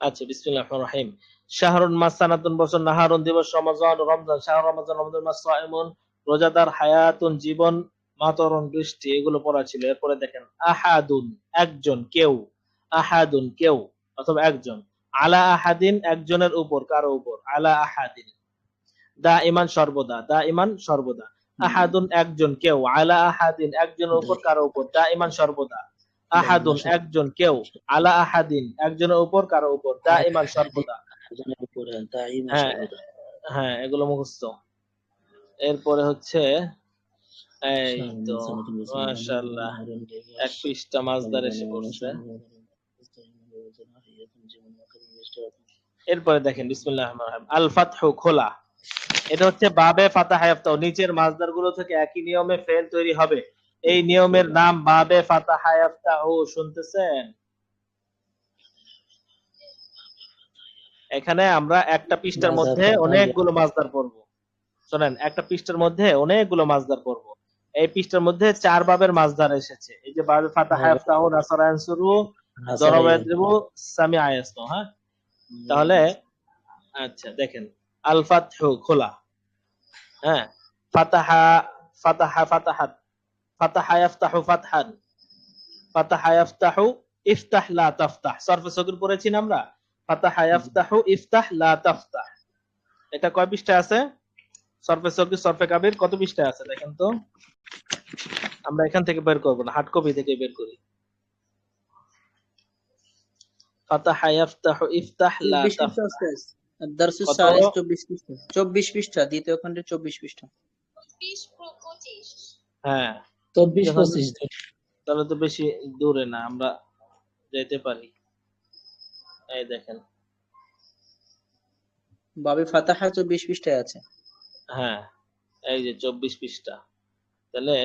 আচ্ছা, বিসমিল্লাহির রহমানির রহিম। শাহরুন মাস সানাতুন বছর, নাহারুন দিবস, রমজান রমজান, শাহরু রমজান রমজান মাস, সাইমুন রোজাদার, হায়াতুন জীবন, মাতরুন বৃষ্টি, এগুলো পড়া ছিল। এরপরে দেখেন আহাদুন একজন, কেউ, আহাদুন কেউ অথবা একজন, আলা আহাদিন একজনের উপর, কারো উপর, আলা আহাদিন, দা ইমান সর্বদা, দা ইমান সর্বদা, আহাদুন একজন, কেউ, আলা আহাদিন একজনের উপর, কারো উপর, দা ইমান সর্বদা, আহাদুন একজন, কেউ, আলা আহাদিন একজনের উপর, কারো উপর, দা ইমান সর্বদা। হ্যাঁ হ্যাঁ, এগুলো মুখস্থ। এরপরে হচ্ছে এই তো মাশাআল্লাহ, এক পৃষ্ঠা মাসদার এসে পড়ছে। এরপরে দেখেন বিসমিল্লাহির রহমানির রহিম, আল ফাতহু খোলা, এটা হচ্ছে বাবে ফাতাহা ইফতাহ, নিচের মাসদার গুলো থেকে একই নিয়মে ফেল তৈরি হবে। এই নিয়মের নাম বাবে ফাতাহা ইফতাহ। শুনতেছেন? এখানে আমরা একটা পৃষ্ঠার মধ্যে অনেকগুলো মাসদার পড়বো। শোনেন, একটা পৃষ্ঠার মধ্যে অনেকগুলো মাসদার পড়বো। এই পৃষ্ঠার মধ্যে 4 বাবের মাসদার এসেছে। এই যে বাবে ফাতাহা ইফতাহ, নাসারা ইয়ানসুরু, দরাবা ইয়াদরিবু, সামিআ ইয়াসমাউ। হ্যাঁ, তাহলে আচ্ছা দেখেন, আল ফাতহু খোলা, হ্যাঁ, ফাতাহা ফাতাহা ফাতাহাত, ফাতাহা ইয়াফতাহু ফাতহান, ফাতাহা ইয়াফতাহু ইফতাহ লা তাফতাহ, সরফে সগীর পড়েছি না আমরা, ফাতাহা ইয়াফতাহু ইফতাহ লা তাফতাহ। এটা কয় পৃষ্ঠায় আছে? সরফে সগীর সরফে কাবির কত পৃষ্ঠায় আছে দেখেন তো। আমরা এখান থেকে বের করব না, হার্ড কপি থেকে বের করি। ফাতাহা ইয়াফতাহু ইফতাহ লা 24 পৃষ্ঠা তাফতাহ। আছে। দারসুস কত? সালিস 24 পৃষ্ঠা। 24 পৃষ্ঠা, দ্বিতীয় খণ্ডে 24 পৃষ্ঠা। 20-25। হ্যাঁ, 24-25। তাহলে তো বেশি দূরে না, আমরা যেতে পারি। এই দেখেন, বাবে ফাতাহা 24 পৃষ্ঠায় আছে। হ্যাঁ, এই যে 24 পৃষ্ঠা। তাহলে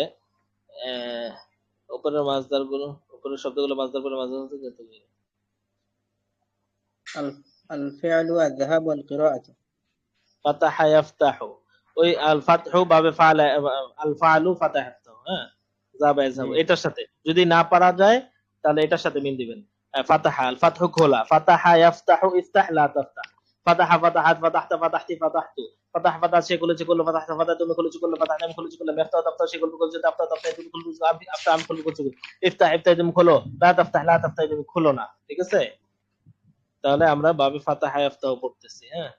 উপরের মাসদার গুলো, উপরের শব্দগুলো মাসদার করে মাসদার হতে যেতে হবে। আল ফিআলু আয-যাহাব ওয়াল কিরাআতু। ফাতাহা ইয়াফতাহু, ওই আল ফাতহু বাবে ফাআলা, আল ফাআলু ফাতাহা ইয়াফতাহু। হ্যাঁ, যাবা ইয়াযহাবু, এটার সাথে যদি না পারা যায় তাহলে এটার সাথে মিল দিবেন। ফাতাহা, আল ফাতহু খোলা, ফাতাহা ইয়াফতাহু ইফতাহ লা তাফতাহ, ফাতাহা ফাতাহাত, ফাতাহতা ফাতাহতি ফাতাহতু, ফাতাহ ফাতাহ সে খুলেছে করলো, ফাতাহতা ফাতাহ তুমি খুলেছো করলো, ফাতাহ আমি খুলেছি করলাম, ইফতাহ তাফতাহ সে খুলবে করছে, তাফতাহ তাফতাহ তুমি খুলবে, আফতাহ আমি খুলবে করছি, ইফতাহ ইফতাহ তুমি খোলো, লা তাফতাহ লা তাফতাহ তুমি খোলো না। ঠিক আছে, তাহলে আমরা বাবে ফাতাহা ইয়াফতাহ পড়তেছি। হ্যাঁ,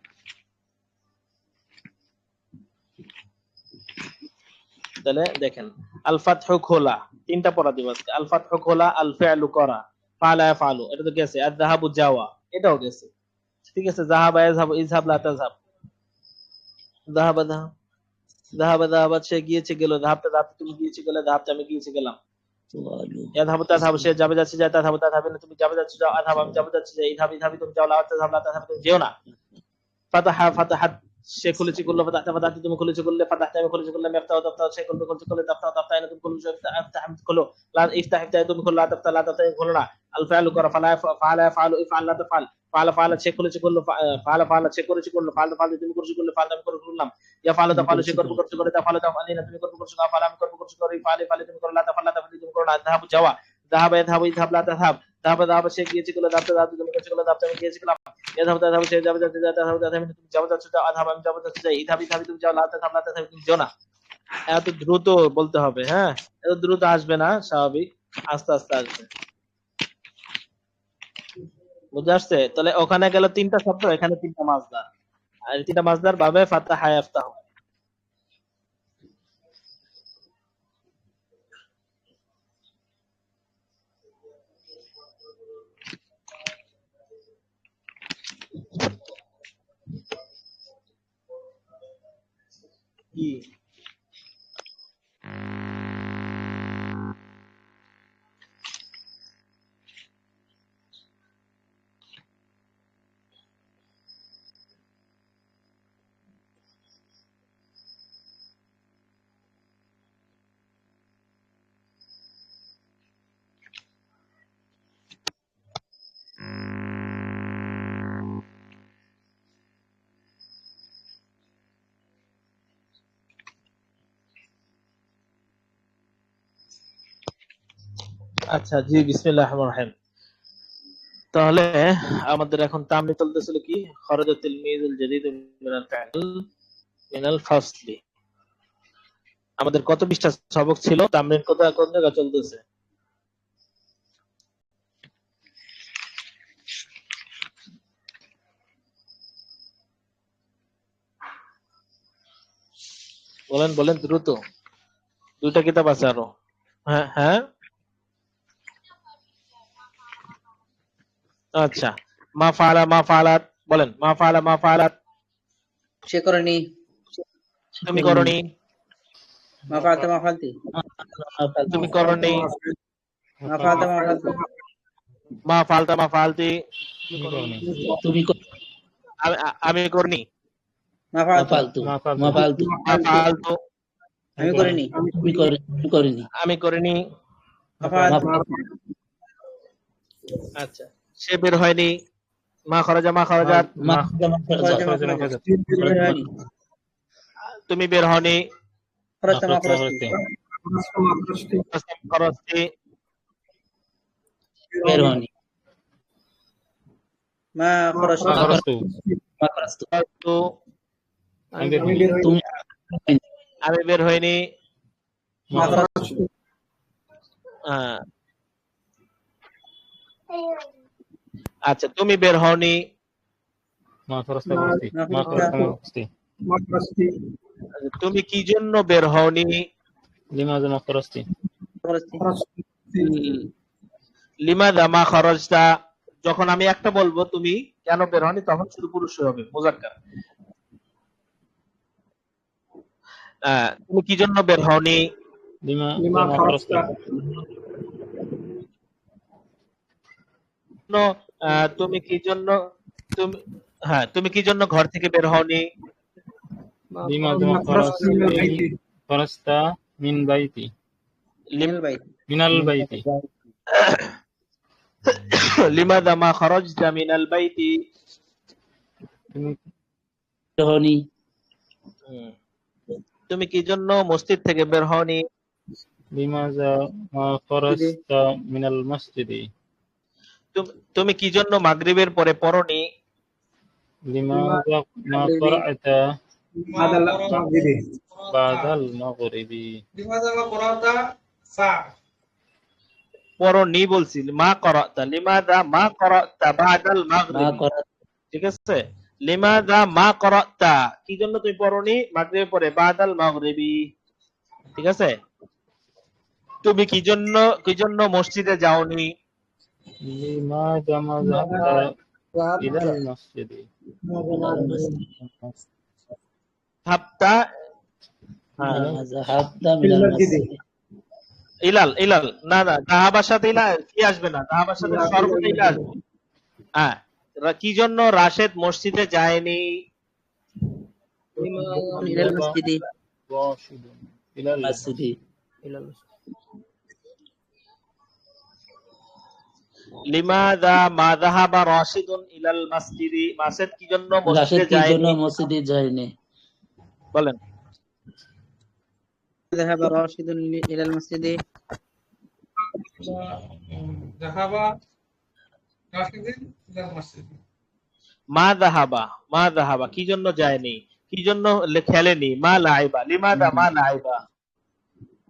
তাহলে দেখেন, আল ফাতহু খোলা, তিনটা পড়া দিব আজকে। আল ফাতহু খোলা, আল ফিআলু করা, ফাআলা ইয়াফআলু এটা তো গেছে, আর যাহাবু যাওয়া এটাও গেছে। ঠিক আছে, যাহাবা ইয়াযহাবু, ইযহাব লা তাযহাব, যাহাবা যাহাব, যাহাবা যাহাবাত সে গিয়েছে গেল, যাহাবতা যাহাবতা তুমি গিয়েছে গেলে, যাহাবতা আমি গিয়েছে গেলাম, ইয়াযহাবু তাযহাবু সে যাবে যাচ্ছে যায়, তাযহাবু তাযহাবিনা তুমি যাবে যাচ্ছে যাও, আযহাব আমি যাবে যাচ্ছে যাই, ইযহাব ইযহাবি তুমি যাও, লা তাযহাব লা তাযহাব তুমি যেও না। ফাতাহা ফাতাহাত সে খুলেছে করলো, ফাতাহতা ফাতাহতি তুমি খুলেছে করলে, ফাতাহতা আমি খুলেছে করলাম, ইফতাহ তাফতাহ সে খুলবে খুলছে করলে, তাফতাহ তাফতাহিনা তুমি খুলেছো, ইফতাহ আমি খোলো, লা ইফতাহ ইফতাহ তুমি খোলো, লা তাফতাহ লা তাফতাহ খোলো না। আল ফাআলু করা, ফাআলা ইয়াফআলু ইফআল লা তাফআল, ফাআলা ফাআলা সে খুলেছে করলো, ফাআলা ফাআলা সে করেছে করলো, ফাআলা ফাআলা তুমি করেছো করলে, ফাআলা আমি করে করলাম, ইয়াফআলু তাফআলু সে করবে করছে করে, তাফআলু তাফআলিনা তুমি করবে করছো, ফাআলা আমি করবে করছে করে, ফাআলি ফাআলি তুমি করো, লা তাফআল লা তাফআলি তুমি করো না। যাহাবু যাওয়া, যাহাবা ইয়াযহাবু ইযহাব লা তাযহাব, যাহাবা যাহাবা সে গিয়েছে করলে, যাহাবতা যাহাবতি তুমি করেছো করলে, যাহাবতা আমি গিয়েছি করলাম, ইয়াযহাবু তাযহাবু সে যাবে যাচ্ছে যায়, তাযহাবু তাযহাবিনা তুমি যাবে যাচ্ছ যাও, আযহাব আমি যাবে যাচ্ছি যাই, ইযহাব ইযহাবি তুমি যাও, লা তাযহাব লা তাযহাবি তুমি যেও না। এত দ্রুত বলতে হবে, হ্যাঁ, এত দ্রুত আসবে না, স্বাভাবিক, আস্তে আস্তে আসবে। বুঝে আসছে? তাহলে ওখানে গেল তিনটা শব্দ, এখানে তিনটা মাসদার, আর তিনটা মাসদার বাবে ফাতাহা ইয়াফতাহু। কি আচ্ছা, জি, বিসমিল্লাহির রহমানির রহিম। তাহলে আমাদের এখন তামরি চলতেছিল কি খরাজাতিল মিজুল জাদিদ মিনাল ফা'ল মিনাল ফাসলি। আমাদের কত পৃষ্ঠা সবক ছিল, তামরিন কোন জায়গা চলতেছে? বলেন বলেন দ্রুত, দুইটা কিতাব আছে আরো। হ্যাঁ হ্যাঁ, আচ্ছা। মা ফাআলা মা ফাআলাত, বলেন মা ফাআলা মা ফাআলাত। সে করেনি। তুমি করনি, মা ফালতু মা ফালতি। তুমি করনি। মা ফালতু মা ফালতু। মা ফালতা মা ফালতি, তুমি আমি করনি। মা ফালতু। মা ফালতু মা ফালতু, আমি করিনি। তুমি করিনি। আমি করিনি। মা ফালতু। আচ্ছা, সে বের হয়নি। মা খরাজা মা খরাজাত, মা তুমি বের হওনি। খরচা মা খরচতি। খরচতি, বের হয়নি। মা খরচতু। মা খরচতু খরচতু, তুমি আমি বের হইনি। মা খরচতু। আহ, আচ্ছা, তুমি বের হওনি। মা খরচতু আচ্ছা, তুমি কি জন্য বের হওনি? লিমাযা মা খরচতু লিমাযা মা খরজতা, যখন আমি একটা বলবো তুমি কেন বের হওনি, তখন শুধু পুরুষ হবে, মুযাক্কার। তুমি কি জন্য বের হওনি? লিমা খরচতু তুমি কি জন্য, তুমি, হ্যাঁ, তুমি কি জন্য ঘর থেকে বের হওনি? লিমাযা মা খরচতা মিন বাইতি লিল বাইত। মিনাল বাইতি লিমাযা মা খরজতা মিনাল বাইতি, তুমি বের হওনি। তুমি কি জন্য মসজিদ থেকে বের হওনি? লিমাযা মা খরচতা মিনাল মসজিদি তুমি কি জন্য মাগরিবের পরে পড়নি? লিমাযা মা করা'তা বাদাল মাগরিবি পড়নি বলছি, মা করাতা, লিমাযা মা করাতা বাদাল মাগরিবি, ঠিক আছে? লিমাযা মা করাতা, কি জন্য তুমি পড়নি মাগরিবের পরে বাদাল মাগরিবি, ঠিক আছে? তুমি কি জন্য মসজিদে যাওনি? লিমাযা মা যাহাবতা ইলাল মসজিদি হাপ্তা, যাহাবতা মিনাল মসজিদি ইলাল, না না, যাহাবার সাথে ইলাল কি আসবে না, যাহাবার সাথে সর্বদা ইলাল আসবে। হ্যাঁ, কি জন্য রাশেদ মসজিদে যায়নি? ইলাল মসজিদি। রাশিদুন ইলাল মসজিদি লিমাযা মা যাহাবা রাশিদুন ইলাল মসজিদি, রাশেদ কি জন্য মসজিদে যায়নি? বলেন। ذهب راشد إلى المسجد. ذهب راشد إلى المسجد. মা যাহাবা কি জন্য যায়নি, কি জন্য খেলেনি? মা লাইবা, লিমাযা মা লাইবা,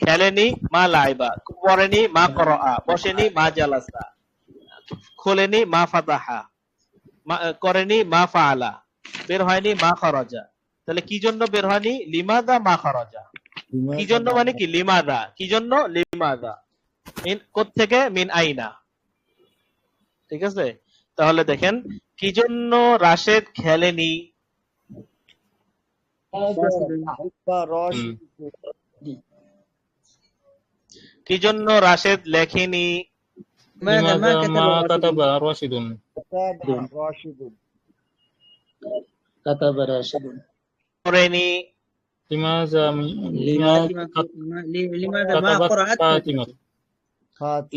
খেলেনি মা লাইবা, পড়েনি মা করাআ, বসেনি মা জালাসা, খোলেনি মা ফাতাহা, করেনি মা ফাআলা, বের হয়নি মা খরাজা। তাহলে কি জন্য বের হয়নি? লিমাযা মা খরাজা। কি জন্য মানে কি? লিমাযা, কি জন্য? লিমাযা। মিন কোত্থেকে? মিন আইনা, ঠিক আছে? তাহলে দেখেন, কি জন্য রাশেদ খেলেনি? কি জন্য রাশেদ লেখেনি? ماذا ما ما كتب كتب راشد করেনি? لماذا لماذا ما كتبت قرأت فاطمة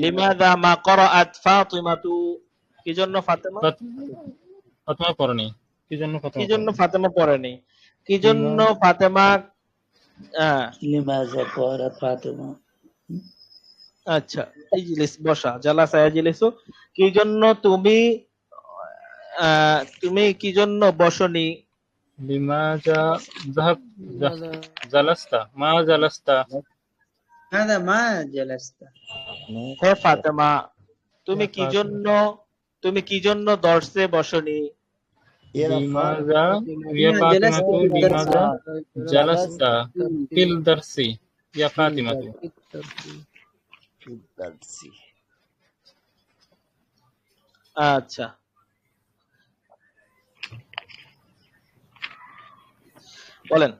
লিমাযা মা করাআত ফাতিমাতু, কি জন্য ফাতেমা? ফাতেমা পড়েনি। কি জন্য ফাতেমা পড়েনি? কি জন্য ফাতেমা, লিমাযা করাত ফাতিমা আচ্ছা, ইজলিস বসা, জালাসা ইয়াজলিসু। কি জন্য তুমি কি জন্য বসনি? লিমাজা যাহাব জালাস্তা মা জালাস্তা هذا ما جلست হে ফাতেমা, তুমি ইয়া কি ফাতিমা জন্য দর্শে বসনি? লিমাজা ইয়া لما ফাতিমা جلست তু في الدرس লিমাজা জালাস্তা ফিল দারসি ইয়া ফাতিমা তু আচ্ছা, বলেন।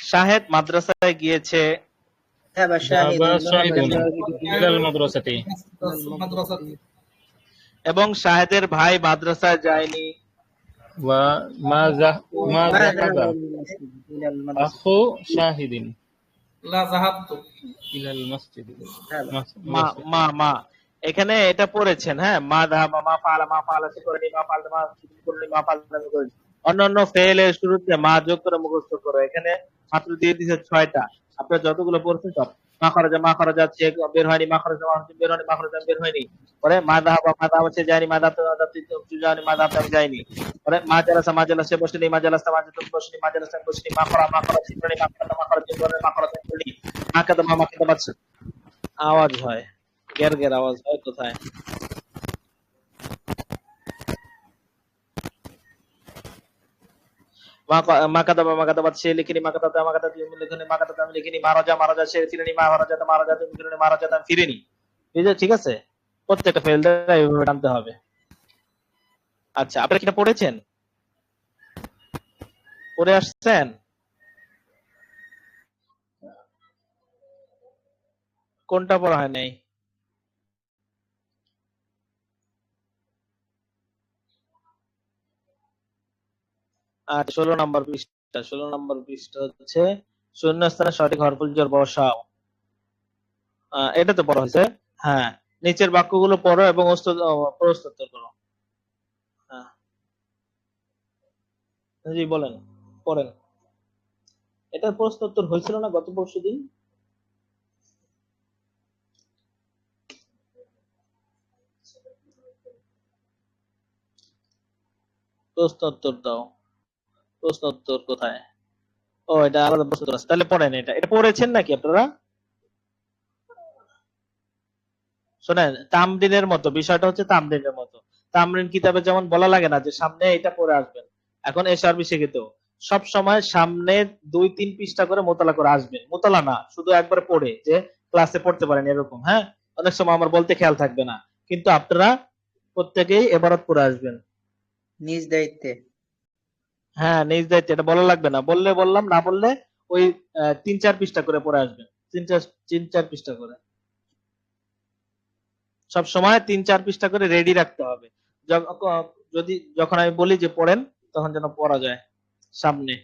শাহেদ মাদ্রাসায় গিয়েছে ذهب شاهد যাবা শাহিদুন إلى ইলাল মাদ্রাসাতি المدرسة এবং শাহেদের ভাই মাদ্রাসায় যায়নি। ওয়া মা ما ذهب যাহাবা إلى المدرسة আখু শাহিদিন لا ذهبت ইলাল মসজিদ ذهب মা এখানে এটা পড়েছেন, হ্যাঁ, মা দাহাবা, মা ফাআলা সে করেনি, মা ফাআলা মা করেনি, মা ফাআলা আমি করেনি। অন্যান্য ফেলের শুরুতে মা যোগ করে মুখস্থ করো। এখানে মাত্র দিয়ে দিয়েছে 6টা। আপনারা যতগুলো পড়ছেন সব মা খরজা সে বের হয়নি, মা খরজা বের হয়নি, মা খরজা বের হয়নি। পরে মা দাহাবা সে যায়নি, মা দাহাবা যায়নি, মা দাহাবা আমি যাইনি। পরে মা জালাসা সে বসেনি, মা জালাসা বসেনি, মা জালাসা বসেনি, মা খরা সে করেনি, মা খরা সে করেনি, মা কাদা বাচ্চা আওয়াজ হয়, গের আওয়াজ হয় কোথায়? মা কাদা সে লিখিনি, মা কাদা তুমি লিখিনি, মা কাদা আমি লিখিনি, মারাজা সে ফিরেনি, মারাজা তুমি ফিরেনি, মারাজা আমি ফিরিনি। ঠিক আছে, প্রত্যেকটা ফেল এইভাবে টানতে হবে। আচ্ছা, আপনারা কি এটা পড়েছেন, পড়ে আসছেন? কোনটা পড়া হয় নাই? আর 16 নম্বর পৃষ্ঠা হচ্ছে শূন্যস্থানে সঠিক হরফুল জোর বসাও। এটা তো পড়া হয়েছে। হ্যাঁ, নিচের বাক্যগুলো পড়ো এবং প্রশ্নোত্তর করো। হ্যাঁ, জি বলেন, পড়েন। এটার প্রশ্নোত্তর হয়েছিল না গত পরশুদিন? প্রশ্নোত্তর দাও। প্রশ্নোত্তর কোথায়? ও, এটা আলাদা প্রশ্নোত্তর আছে, তাহলে পড়েন। এটা পড়েছেন নাকি আপনারা? শোনেন, তামরিনের মতো, বিষয়টা হচ্ছে তামরিনের মতো। তামরিন কিতাবে যেমন বলা লাগে না যে সামনে এটা পড়ে আসবেন, এখন এসআরবি শিখিত সব সময় সামনে 2-3 পৃষ্ঠা করে মোতালা করে আসবেন। মোতালা না, শুধু একবার পড়ে যে ক্লাসে পড়তে পারেন এরকম। হ্যাঁ, অনেক সময় আমার বলতে খেয়াল থাকবে না, কিন্তু আপনারা প্রত্যেকেই এবারত পড়ে আসবেন। নিজ দায়িত্বে। হ্যাঁ, নিজ দায়িত্বে, এটা বলা লাগবে না, বললে বললাম, না বললে ওই 3-4 পৃষ্ঠা করে পড়ে আসবেন। 3-4 পৃষ্ঠা করে সব সময় 3-4 পৃষ্ঠা করে রেডি রাখতে হবে। যখন আমি বলি যে পড়েন, তখন যেন পড়া যায় সামনে।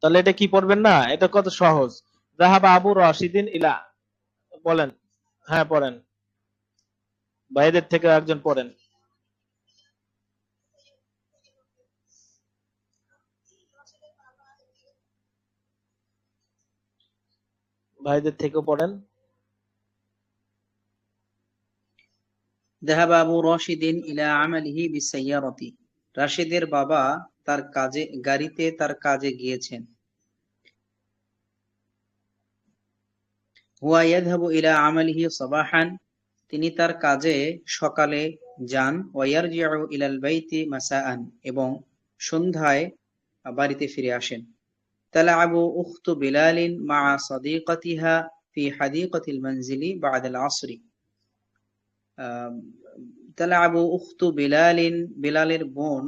তাহলে এটা কি পড়বেন না? এটা কত সহজ। যাহাবা আবু রাশিদিন ইলা, বলেন। হ্যাঁ, পড়েন, ভাইদের থেকে একজন পড়েন, ভাইদের থেকেও পড়েন। ذهب أبو راشد إلى عمله بالسيارة রাশিদের বাবা তার গাড়িতে তার কাজে গিয়েছেন। হুয়া ইয়াযহাবু ইলা আমালিহি সাবাহান, তিনি তার কাজে সকালে যান। ওয়া ইয়ারজিউ ইলাল বাইতি মাসাআন, এবং সন্ধ্যায় বাড়িতে ফিরে আসেন। তালআবু উখতু বিলালিন মা সাদিকাতিহা ফি হাদিকাতিল মানজিলি বা'দাল আসরি। তালআবু উখতু বিলালিন, বিলালের বোন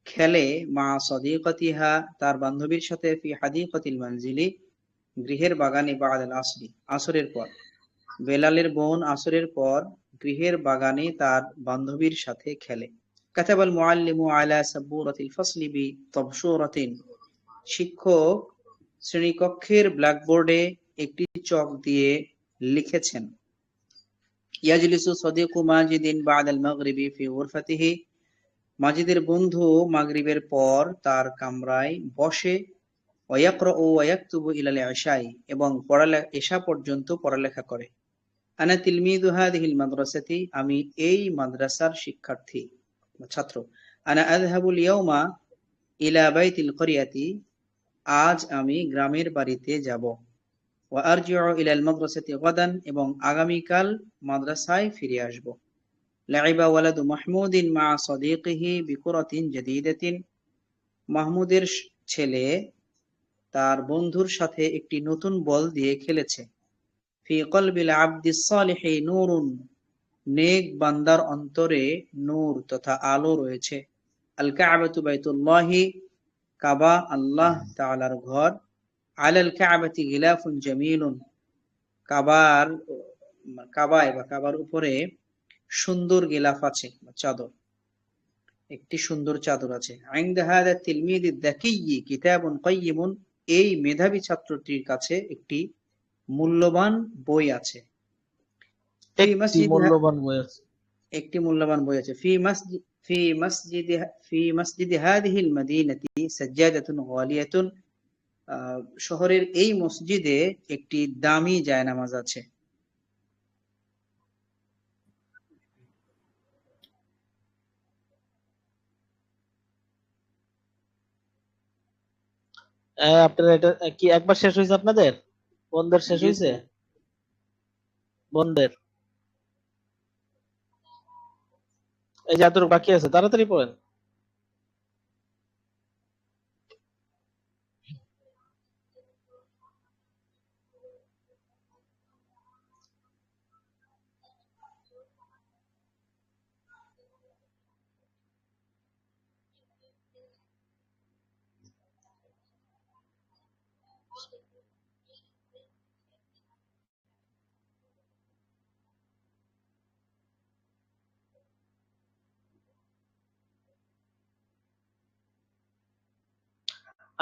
খেলে, মা সাদিকাতিহা তার বান্ধবীর সাথে, ফি হাদিকাতিল মানজিলি গৃহের বাগানে, বা'দাল আসরি আসরের পর। বেলালের বোন আসরের পর গৃহের বাগানে তার বান্ধবীর সাথে খেলে। কাতাবাল মুআল্লিমু আলা সাবুরাতিল ফাসলি বিতাবশুরাতিন, শিক্ষক শ্রেণীকক্ষের ব্ল্যাকবোর্ডে একটি চক দিয়ে লিখেছেন। ইয়াজলিসু সাদিকু মাজিদিন বা'দাল মাগরিবি ফি গুরফাতিহি, মাজিদের বন্ধু মাগরিবের পর তার কামরায় বসে। ওয়ায়াকরাউ ওয়া ইয়াকতুবু ইলাল ইশাই, এবং এশা পর্যন্ত পড়ালেখা করে। আনা তিলমিযু হাযিহিল মাদ্রাসাতি, আমি এই মাদ্রাসার শিক্ষার্থী বা ছাত্র। আনা আযহাবুল ইয়াওমা ইলা বাইতিল ক্বরিয়াতি, আজ আমি গ্রামের বাড়িতে যাব। ওয়া আরজিউ ইলাল মাদ্রাসাতি গাদান, এবং আগামীকাল মাদ্রাসায় ফিরে আসব। লাইবা ওয়ালাদু মাহমুদিন মা সাদিকিহি বিকুরাতিন জাদীদাতিন, মাহমুদের ছেলে তার বন্ধুর সাথে একটি নতুন বল দিয়ে খেলেছে। ফি কলবিল আবদিস সালিহি নূরুন, নেক বান্দার অন্তরে নূর তথা আলো রয়েছে। আল কাবাতু বাইতুল্লাহি, কাবা আল্লাহ তাআলার ঘর। আলাল কাবাতি গিলাফুন জামিলুন, কাবার উপরে সুন্দর গিলাফ আছে বা চাদর, একটি সুন্দর চাদর আছে। ইনদা হাযা তিলমিযিদ যাকিয়্যি কিতাবুন কাইয়্যিমুন, এই মেধাবী ছাত্রটির কাছে একটি মূল্যবান বই আছে। ফি একটি মসজিদ, মূল্যবান বই আছে। একটি মূল্যবান বই আছে। ফি মসজিদ হাযিহিল মাদিনাতি সাজ্জাদাতুন গালিয়াতুন, শহরের এই মসজিদে একটি দামি জায়নামাজ আছে। আপনার এটা কি একবার শেষ হয়েছে আপনাদের? বন্ধের শেষ জি হয়েছে? স্যার। বন্ধের এই যে এতটুকু বাকি আছে, তাড়াতাড়ি পড়েন।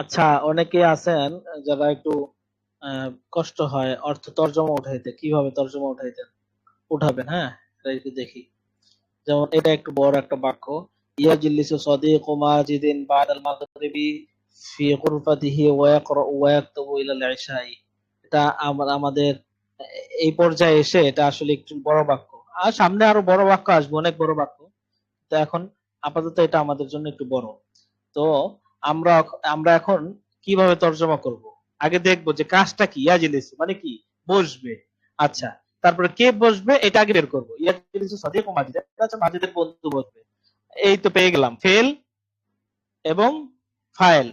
আচ্ছা, অনেকে আছেন যারা একটু কষ্ট হয় অর্থ তর্জমা উঠাইতে, কিভাবে তর্জমা উঠাবেন, হ্যাঁ এটা একটু দেখি। যেমন এটা একটু বড় একটা বাক্য, ইয়াজলিসু সাদিকু মাজিদিন বাদাল মাগরিবি ফি গুরফাতিহি ওয়া ইয়াকরাউ ওয়া ইয়াকতুবু ইলাল ইশাই। এটা আমাদের এই পর্যায়ে এসে এটা আসলে একটু বড় বাক্য, আর সামনে আরো বড় বাক্য আসবে, অনেক বড় বাক্য। তো এখন আপাতত এটা আমাদের জন্য একটু বড়। তো আমরা আমরা এখন কিভাবে তর্জমা করব, আগে দেখবো যে কাজটা কি। ইয়াজলিসু মানে কি? বসবে। আচ্ছা, তারপরে কে বসবে এটা আগে বের করবো। ইয়াজলিসু সাদিকু মাজিদ, আচ্ছা মাজিদের বন্ধু বসবে, এই তো পেয়ে গেলাম ফেল এবং ফাইল।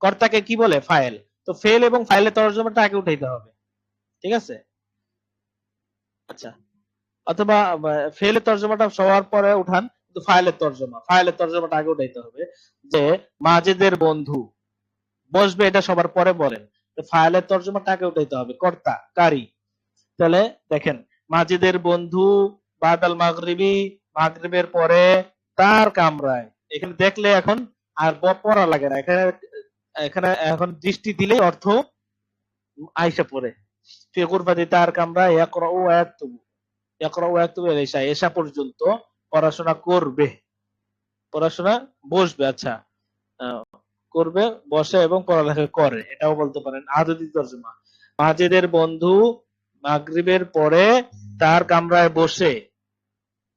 কর্তাকে কি বলে? ফাইল। তো ফেল এবং ফাইলের তর্জমাটা আগে উঠাইতে হবে, ঠিক আছে? আচ্ছা, অথবা ফেলের তর্জমাটা সবার পরে উঠান, কিন্তু ফাইলের তর্জমাটা আগে উঠাইতে হবে। যে মাজিদের বন্ধু বসবে এটা সবার পরে বলেন, তো ফাইলের তর্জমাটা আগে উঠাইতে হবে, কর্তা কারি। তাহলে দেখেন, মাজিদের বন্ধু বাদাল মাগরিবি, মাগরিবের পরে তার কামরায়। এখানে দেখলে এখন আর পড়া লাগে না, এখানে এখানে এখন দৃষ্টি দিলেই অর্থ আইসা পড়ে। ফি গুরফাতি, তার কামরায়, ইয়াকরাউ ওয়া ইয়াকতুবু, ইয়াকরাউ ওয়া ইয়াকতুবু ইলা ইশা, এশা পর্যন্ত পড়াশোনা করবে, পড়াশোনা বসবে। আচ্ছা, করবে, বসে এবং পড়ালেখা করে, এটাও বলতে পারেন আদতি তর্জমা। মাজিদের বন্ধু মাগরিবের পরে তার কামরায় বসে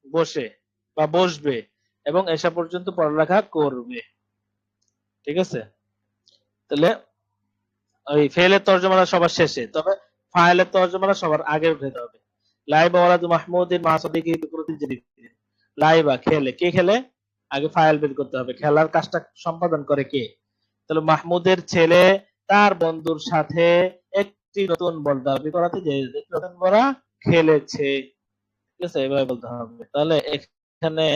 বসে বা বসবে এবং এসা পর্যন্ত পড়ালেখা করবে, ঠিক আছে? তাহলে ওই ফেলের তর্জমাটা সবার শেষে, তবে ফাইলের তর্জমাটা সবার আগে উঠাতে হবে। লাইবা ওয়ালাদু মাহমুদিন মা সাদিকি বিকুরাতিন জাদীদাতিন, লাইবা খেলে, কে খেলে? আগে ফাইল বের করতে হবে, খেলার কাজটা সম্পাদন করে কে? তাহলে মাহমুদের ছেলে তার বন্ধুর সাথে একটি নতুন বল দাবি করাতে যে নতুন বলা খেলেছে, ঠিক আছে? এভাবে বলতে হবে। তাহলে এখানে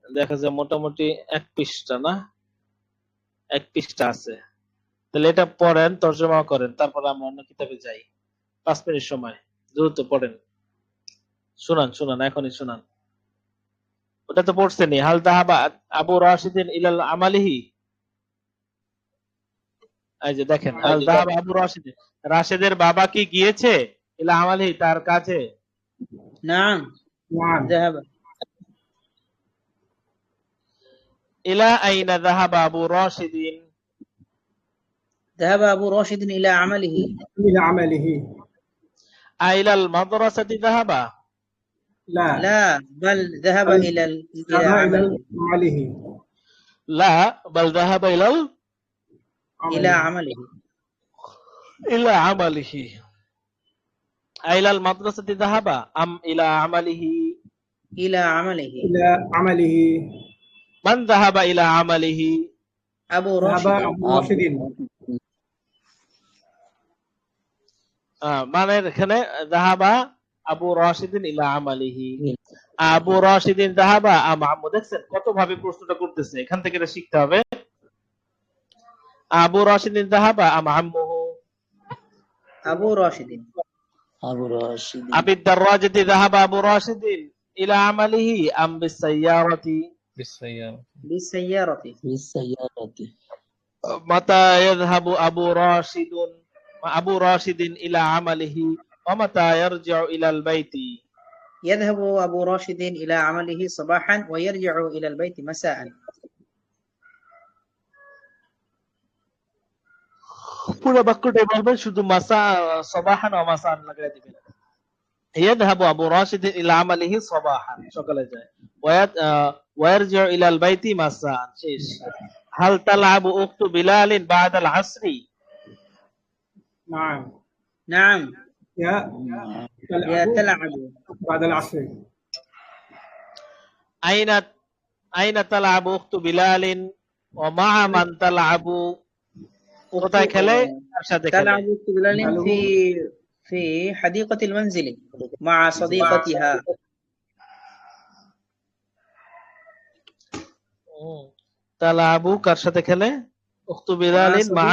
দেখা যায় মোটামুটি এক পৃষ্ঠা, না এক পৃষ্ঠা আছে। তাহলে এটা পড়েন, তর্জমা করেন, তারপর আমরা অন্য কিতাবে যাই। 5 মিনিট সময়, দ্রুত পড়েন, শোনান এখনই শোনান। ওটা তো পড়ছেনই। হাল দাহাবা আবু রাশিদিন ইলাল আমালিহি, এই যে দেখেন, হাল দাহাবা আবু রাশিদিন, রাশেদের বাবা কি গিয়েছে? ইলা আমালিহি, তার কাছে। নাম যাহাবা, ইলা আইনা যাহাবা আবু রাশিদিন, যাহাবা আবু রাশিদিন ইলা আমালিহি। إلى عمله আইলাল মাদ্রাসাতি যাহাবা لا لا بل ذهب بل إلى ذهب إلى عمله عمله লা বাল যাহাবা إلى عمله عمله ইলা আমালিহি আইলাল মাদ্রাসাতি যাহাবা আম ইলা আমালিহি إلى عمله إلى عمله মান যাহাবা ইলা আমালিহি أبو ذهب راشد أبو راشد মানে এখানে যাহাবা আবু রাশিদিন ইলা আমালিহি আবু রাশিদিন যাহাবা আম আম্মু দেখছেন কত ভাবে প্রশ্নটা করতেছে এখান থেকে এটা শিখতে হবে আবু রাশিদিন যাহাবা আম আম্মুহু أبو راشد আবিদ দাররাজতি যাহাবা আবু রাশিদিন ইলা আমালিহি আম বিসাইয়ারাতি بالسيارة بالسيارة মাতা ইয়াযহাবু আবু রাশিদিন ইলা আমালিহি ওয়া মাতা ইয়ারজিউ ইলাল বাইতি يذهب أبو راشد إلى عمله صباحا ويرجع إلى البيت مساء পুরো বাক্যটাই বলবেন শুধু মাসা সবাহান ও মাসান লাগাই দিবেন ইয়াযহাবু আবু রাশিদ ইলা আমালিহি সবাহান সকালে যায় ওয়ারজিউ ইলা আল বাইতি মাসান শেষ হাল তালআবু উখতু বিলালিন বা'দা আল আসরি نعم نعم يا يا تلعب تلعب بعد العصر আইনা আইনা তালআবু উখতু বিলালিন ওয়া মা'a মান তালআবু কোথায় খেলে তার সাথে খেলে تلعب بلال في حديقة المنزل مع صديقتها তালআবু কার সাথে খেলে উখতু مع বিলালিন মা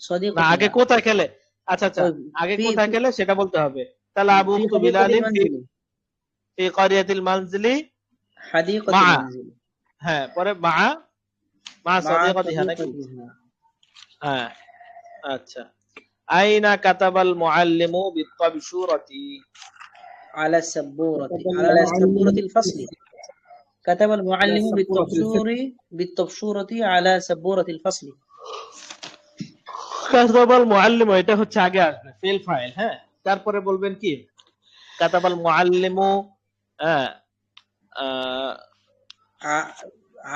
صديقتها না আগে صديقتها কোথায় খেলে আচ্ছা আচ্ছা আগে في কোথায় খেলে সেটা বলতে হবে তালআবু في উখতু حديقة বিলালিন المنزل ফি ক্বরিয়াতিল মানজিলি حديقة مع المنزل হ্যাঁ পরে মা মা مع সাদিকাতিহা নাকি صديقتها হ্যাঁ আচ্ছা আইনা কাতাবাল মুআল্লিমু বিত্তাবশুরাতি على السبورة كتب على المعلم سبورة الفصل كتب على المعلم سبورة بالطبشورة على سبورة الفصل কাতাবাল মুআল্লিমু এটা হচ্ছে আগে আসবে ফেল ফাইল হ্যাঁ তারপরে বলবেন কি কাতাবাল মুআল্লিমু হ্যাঁ ع-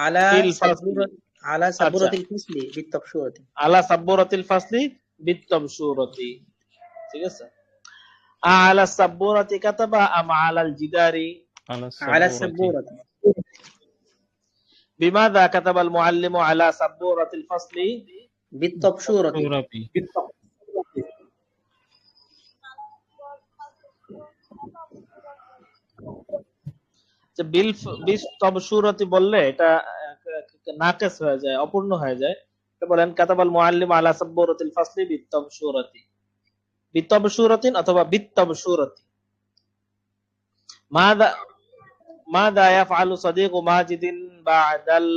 على ফিল ফাসলি سبورة على سبورة আচ্ছা الفصل بالطبشورة আলা সাব্বুরাতিল ফাসলি বিত্তাবশুরাতি ঠিক আছে আলা সাব্বুরাতি কাতাবা আম আলাল জিদারি على على السبورة السبورة বিমাযা কাতাবাল মুআল্লিমু আলা সাব্বুরাতিল ফাসলি بالطبشورة سورة যে বিল তাবশুরাতি বললে এটা নাকিস হয়ে যায় অপূর্ণ হয়ে যায় এটা বলেন কাতাবাল মুআল্লিম আলা সাব্বুরাতিল ফাসলি বিত্তাবশুরাতি বিত্তাবশুরাতিন অথবা বিত্তাবশুরাতি মাদা মাদা ইয়াফআলু সাদিকু মাজিদিন বা'দাল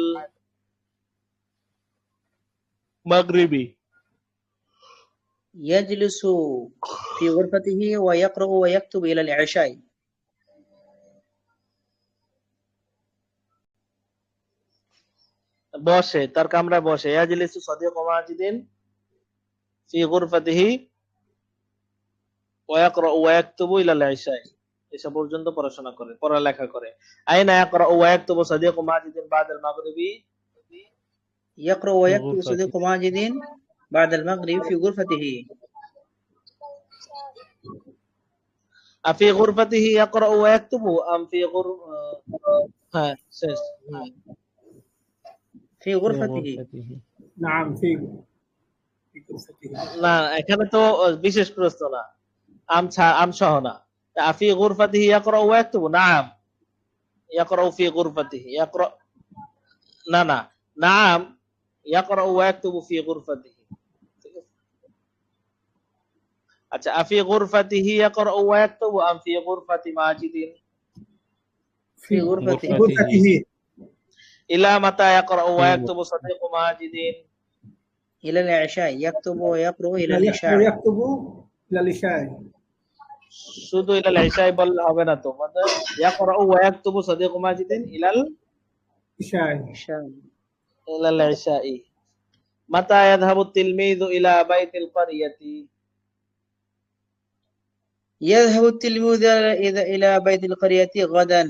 মাগরিবি يجلس في غرفته ويقرأ ويكتب إلى العشاء বসে তার কামরায় বসে ইয়াজলিসু সাদিকু মাজিদিন ফি গুরফাতিহি ওয়া ইয়াকরাউ ওয়া ইয়াকতুবু ইলা আল-ইশাই এসা পর্যন্ত পড়াশোনা করে পড়ালেখা করে আইনা ইয়াকরাউ ওয়া ইয়াকতুবু সাদিকু মাজিদিন বা'দাল মাগরিবি يقرأ ويكتب صديق ماجد بعد المغرب في غرفته আফি গুরফাতিহি ইয়াকরাউ ওয়া ইয়াকতুবু আম ফি গুর হ্যাঁ শেষ في غرفته نعم في غرفته না এখানে তো বিশেষ প্রশ্ন না আম সহ না আফি গুরফাতিহি ইয়াকরাউ ওয়া ইয়াকতুবু নাম ইয়াকরাউ ফি গুরফাতিহি ইয়াকরা না না নাম ইয়াকরাউ ওয়া ইয়াকতুবু ফি গুরফাতিহি ঠিক আছে আচ্ছা আফি গুরফাতিহি ইয়াকরাউ ওয়া ইয়াকতুবু আম ফি গুরফাতি মাজিদিন في غرفته غرفته ইলা মাতা ইয়াকরাউ ওয়া ইয়াকতুবু সাদিকু মাজিদিন إلى العشاء يكتب ويقرأ إلى العشاء يكتب إلى العشاء শুধু ইলাল ইশাই বললে হবে না তো মানে ইয়াকরাউ ওয়া ইয়াকতুবু সাদিকু মাজিদিন ইলাল العشاء ইলাল ইশাই মাতা ইয়াযহাবু তিলমিযু ইলা বাইতিল ক্বরিয়াতি يذهب التلميذ إلى بيت القرية غدا.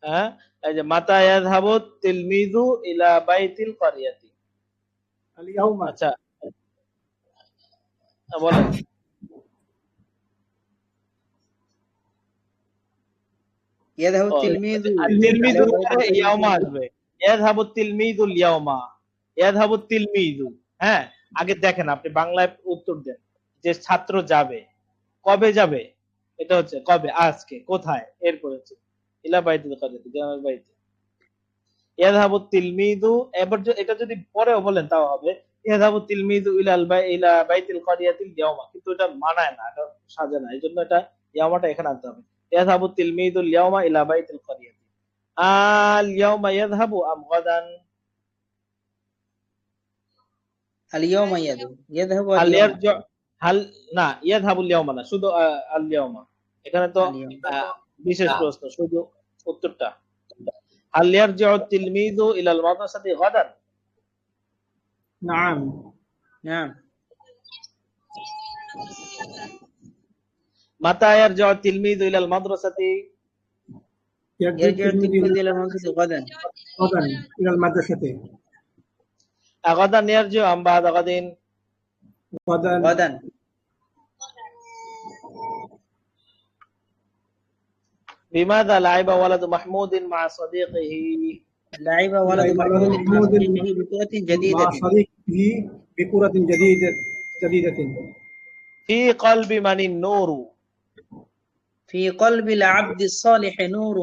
হ্যাঁ, এই যে মাতা ইয়াযহাবু তিলমিযু ইলা বাইতিল ক্বরিয়াতি। اليوم আচ্ছা, বলেন। يذهب ও, التلميذ আর إلى তিলমিযু بيت পরে ইয়াউমা القرية. আসবে। ইয়াযহাবু তিলমিযুল ইয়াউমা, ইয়াযহাবু তিলমিযু। হ্যাঁ, আগে দেখেন, আপনি বাংলায় উত্তর দেন যে ছাত্র যাবে, কবে যাবে, এটা হচ্ছে কবে, আজকে, কোথায়, এরপর হচ্ছে ইলা বাইতিল ক্বরিয়াতি, গ্রামের বাড়িতে। ইয়াযহাবু তিলমিযু, এবার এটা যদি পরেও বলেন তাও হবে ইয়াযহাবু তিলমিযু ইলা বাইতিল ক্বরিয়াতিল ইয়াউমা, কিন্তু এটা মানায় না, এটা সাজে না, এইজন্য এটা ইয়াউমাটা এখানে আনতে হবে। ইয়াযহাবু তিলমিযুল ইয়াউমা ইলা বাইতিল ক্বরিয়াতি। আল ইয়াউমা ইয়াযহাবু আম গাদান? اليوم يذهب হাল اليوم. ইয়ারজু, হাল, না, ইয়াযহাবুল ইয়াউমা না, শুধু আল ইয়াউমা। এখানে তো اليوم. বিশেষ প্রশ্ন, শুধু উত্তরটা। হাল ইয়ারজিউ তিলমিযু ইলাল মাদ্রাসাতি গাদান? نعم نعم. মাতা ইয়ারজিউ তিলমিযু ইলাল মাদ্রাসাতি? يرجع يرجع التلميذ التلميذ إلى المدرسة غدا. غدا إلى المدرسة আগাদান ইয়ারজিউ আম বা'দা গাদিন? غدا غدا. বিমাযা লা'iবা ওয়ালাদু মাহমুদিন মা সাদিকিহি? لعب ولد لعب محمود ولد مع محمود صديقه بكرة مع جديدة. صديقه بكرة جديدة ফি কলবি মানিন নূরু? في قلب العبد الصالح نور.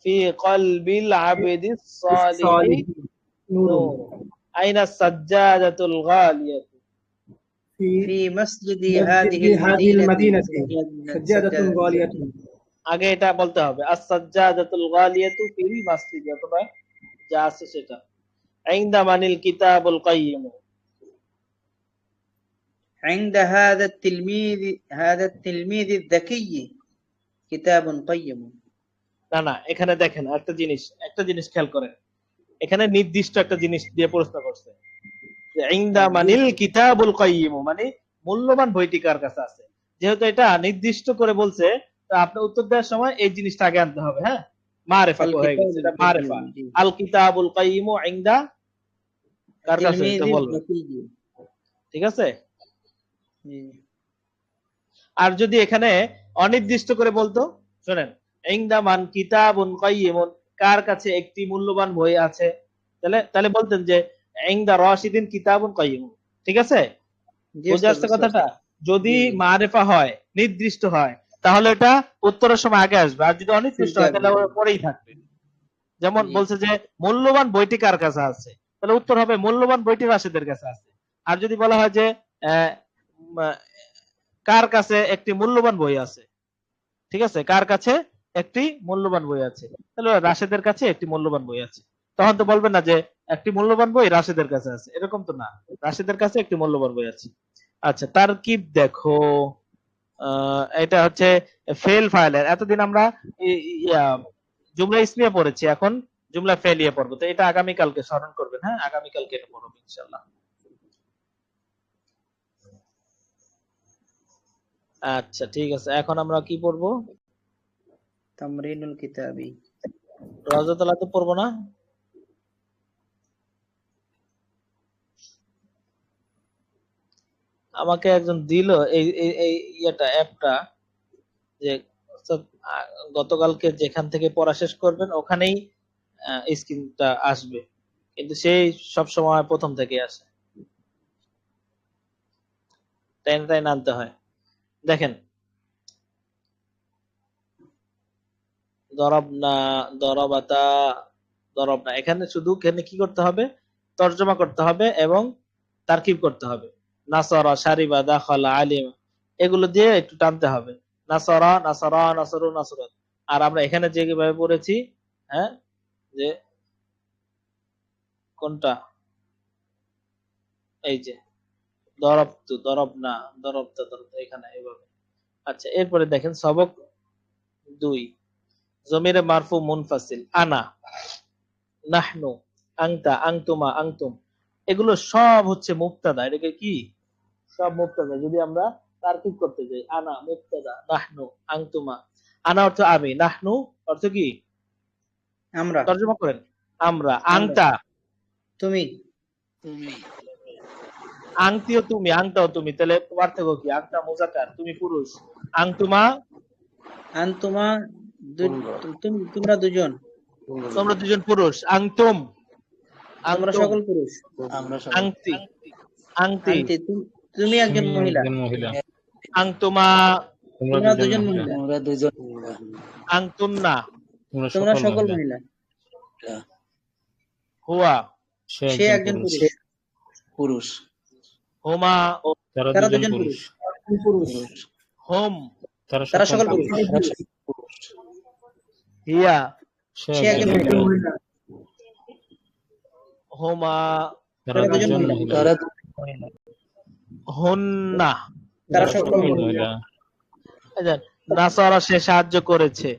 ফি কলবিল আবদিস সালিহি الصالح نور নূর। আইনা সাজ্জাদাতুল গালিয়াতু? في مسجد هذه هذه المدينة المدينة سجادة غالية আগে এটা বলতে হবে, আস-সাজ্জাদাতুল গালিয়াতু ফিল মাসজিদ, অথবা যা আছে সেটা। আইন্দা মানিল কিতাবুল কাইয়্যিম? عند هذا التلميذ الذكي كتاب قيم. না না, এখানে দেখেন একটা জিনিস খেয়াল করেন, এখানে নির্দিষ্ট একটা জিনিস দিয়ে প্রশ্ন করছে যে ইনদা মানিল কিতাবুল কাইয়্যিম, মানে মূল্যবান বইটি কার কাছে আছে। যেহেতু এটা নির্দিষ্ট করে বলছে, তো আপনি উত্তর দেওয়ার সময় এই জিনিসটা আগে আনতে হবে। হ্যাঁ, মারিফা তো হয়ে গেছে, এটা মারিফা। আল কিতাবুল কাইয়্যিম ইনদা কার কাছে, التلميذ এটা বলবে, الذكي. ঠিক আছে। আর যদি এখানে অনির্দিষ্ট করে বলতো, শুনেন, ইনদা মান কিতাবুন কাইয়্যিমুন, কার কাছে একটি মূল্যবান বই আছে, তাহলে বলতেন যে ইনদা রাশিদিন কিতাবুন কাইয়্যিমুন, ঠিক আছে। জি, বুঝে আসছে কথাটা? যদি জি, জি। মারিফা হয়, নির্দিষ্ট হয়, তাহলে এটা উত্তরের সময় আগে আসবে, আর যদি অনির্দিষ্ট হয় তাহলে ওর পরেই থাকবে। যেমন জি। বলছে যে মূল্যবান বইটি কার কাছে আছে, তাহলে উত্তর হবে মূল্যবান বইটি রাশিদের কাছে আছে। আর যদি বলা হয় যে কার কাছে একটি মূল্যবান বই আছে, ঠিক আছে, কার কাছে একটি মূল্যবান বই আছে, তাহলে রাশেদের কাছে একটি মূল্যবান বই আছে। তখন তো বলবেন না যে একটি মূল্যবান বই রাশেদের কাছে আছে, এরকম তো না, রাশেদের কাছে একটি মূল্যবান বই আছে। আচ্ছা, তারকিব দেখো, এটা হচ্ছে ফেল ফাইলের। এতদিন আমরা জুমলা ইসমিয়া পড়েছি, এখন জুমলা ফেলিয়ে পড়বো। তো এটা আগামীকালকে স্মরণ করবেন। হ্যাঁ, আগামীকালকে এটা পড়বো ইনশাআল্লাহ। আচ্ছা, ঠিক আছে, এখন আমরা কি পড়বো? তামরিনুল কিতাবি। রাজাতলা তো পড়বো না? আমাকে একজন দিল এই অ্যাপটা, যে গতকালকে যেখান থেকে পড়া শেষ করবেন ওখানেই স্ক্রিনটা আসবে, কিন্তু সেই সব সময় প্রথম থেকে আসে, তাই আনতে হয়। দেখেন, দরবনা, দরবাতা, দরবনা, এখানে শুধু কি করতে হবে? তর্জমা করতে হবে এবং তারকিব করতে হবে। নাসরা, শারিবা, দাখালা, আলিমা, এগুলো দিয়ে একটু টানতে হবে। নাসরা, নাসরা, নাসরু, নাসরাত। আর আমরা এখানে যেভাবে পড়েছি, হ্যাঁ, যে কোনটা, এই যে দরবতু, দরবনা, দরবতা, দরবতা, এখানে এইভাবে। আচ্ছা, এরপরে দেখেন সবক 2, জমিরে মারফু মুনফাসিল, আনা, নাহনু, আনতা, আনতুমা, আনতুম। এগুলো সব হচ্ছে মুবতাদা। এটাকে কি সব মুবতাদা। যদি আমরা তারকিব করতে যাই, আনা মুবতাদা, নাহনু, আনতুমা। আনা অর্থ আমি, নাহনু অর্থ কি আমরা, তর্জমা করেন আমরা, আমরা, আংতা তুমি, আংতিও তুমি, আংতাও তুমি, তাহলে পার্থক্য কি? আংতা মুজাক্কার, তুমি পুরুষ, আংতুমা আনতুমা তোমরা দুজন, তোমরা দুজন পুরুষ, আংতুম তোমরা আংতুম, সকল পুরুষ, আংতি আংতি, আন্টি তুমি একজন তুমি মহিলা, একজন মহিলা, আংতুমা তোমরা তোমরা দুজন দুজন মহিলা, মহিলা, আংতুন্না, তোমরা তোমরা সকল সকল মহিলা, মহিলা, হুয়া সে সে একজন একজন পুরুষ, পুরুষ, হুমা তারা তারা দুজন দুজন পুরুষ, পুরুষ, পুরুষ হুম তারা তারা সকল সকল পুরুষ, পুরুষ, হিয়া সে সে একজন একজন একজন মহিলা, মহিলা হুমা তারা তারা দুজন দুজন মহিলা, মহিলা, হুন্না। তারা তারা সকল সকল মহিলা, মহিলা, এই যে, নাসারা সে সাহায্য করেছে,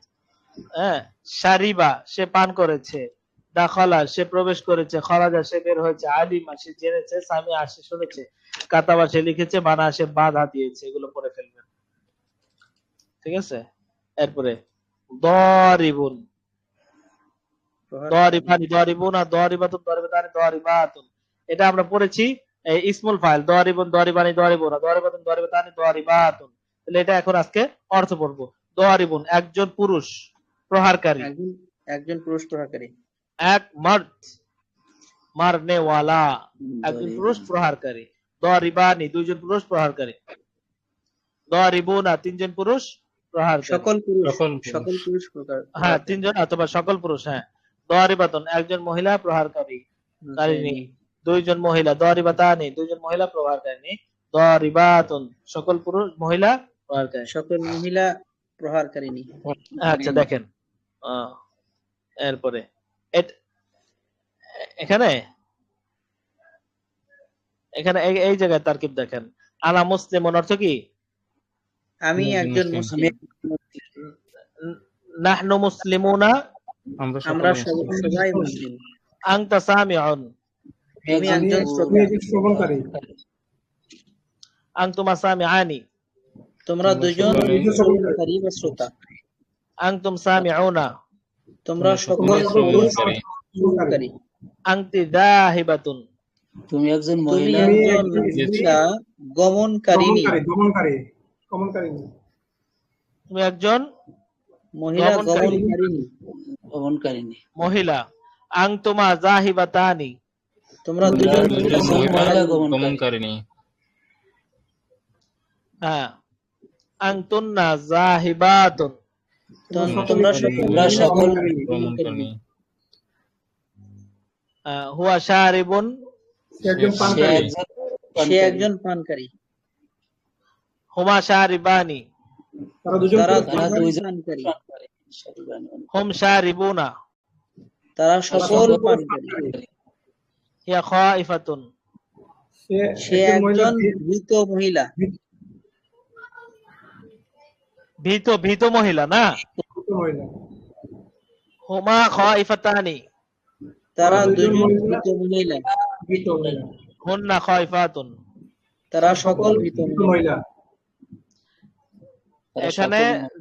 হ্যাঁ, শারিবা সে পান করেছে, দাখলা সে প্রবেশ করেছে, খরাজা সে বের হয়েছে, আলিমা সে জেনেছে, সামিয়া সে শুনেছে, কাতাবা সে লিখেছে, মানা সে বাধা দিয়েছে। এগুলো পড়ে ফেলবেন, ঠিক আছে? এরপরে দরিবুন, দরিবানি, দরিবুনা, দরিবাতুন, দরিবাতানি, দরিবাতুন। এটা আমরা পড়েছি এই ইসমুল ফাইল, দরিবুন, দরিবানি, দরিবুনা, দরিবাতুন, দরিবাতানি, দরিবাতুন। তাহলে এটা এখন আজকে অর্থ পড়বো। দরিবুন একজন পুরুষ প্রহারকারী, একজন একজন পুরুষ প্রহারকারী, এক মার্দ মারনেওয়ালা, একজন পুরুষ প্রহারকারী। দরিবানি দুইজন পুরুষ প্রহারকারী। দরিবুনা তিনজন পুরুষ প্রহারকারী। সকল পুরুষ, সকল সকল পুরুষ, পুরুষ হ্যাঁ, প্রহারকারী, তিনজন অথবা সকল পুরুষ। হ্যাঁ, দরিবাতুন একজন মহিলা প্রহারকারী কারিনী, দুইজন মহিলা, দরিবাতানি দুইজন মহিলা প্রহারকারিনী, দরিবাতুন সকল পুরুষ মহিলা প্রহারকারী। সকল মহিলা প্রহারকারিনী, আচ্ছা দেখেন, এরপরে এখানে এখানে এই জায়গায় তারকিব দেখেন, আনা মুসলিমুন অর্থ কি? আমি একজন মুসলিম, নাহনু মুসলিমুনা, আমরা আমরা সকলে মুসলিম, সবাই মুসলিম, আনতা সামিউন, তুমি একজন তুমি শ্রোতা, একজন শ্রবণকারী আনতুমা সামিআনি, তোমরা তোমরা দুজন সকলে শ্রবণকারী বা শ্রোতা, আনতুম সামিউনা, তোমরা তোমরা সকল সকলে শ্রবণকারী, শ্রবণকারী, আনতি যাহিবাতুন, তুমি একজন একজন মহিলা গমনকারিণী, দমনকারী গমনকারী তুমি একজন মহিলা গমনকারিণী। গমনকারিণী, মহিলা, আনতুমা জাহিবাতানি, তোমরা তোমরা দুজন দুজন মহিলা গমনকারিণী, গমনকারিণী, হ্যাঁ, আনতুন্না জাহিবাতুন, তোমরা সকল গমনকারিণী, হুয়া শারিবুন, সে একজন পানকারী সে একজন পানকারী, হুমা শারিবানি, তারা দুজন তারা পুরুষ পানকারী, হুম শারিবুনা, তারা সকল পানকারী, হিয়া খাইফাতুন, সে একজন ভীত মহিলা, ভীত মহিলা না, মহিলা হুমা খাইফাতানি, তারা দুজন দুজন মহিলা, ভীত মহিলা, ভীত মহিলা হুন্না খাইফাতুন। তারা সকল ভীত ভীত মহিলা, মহিলা এখানে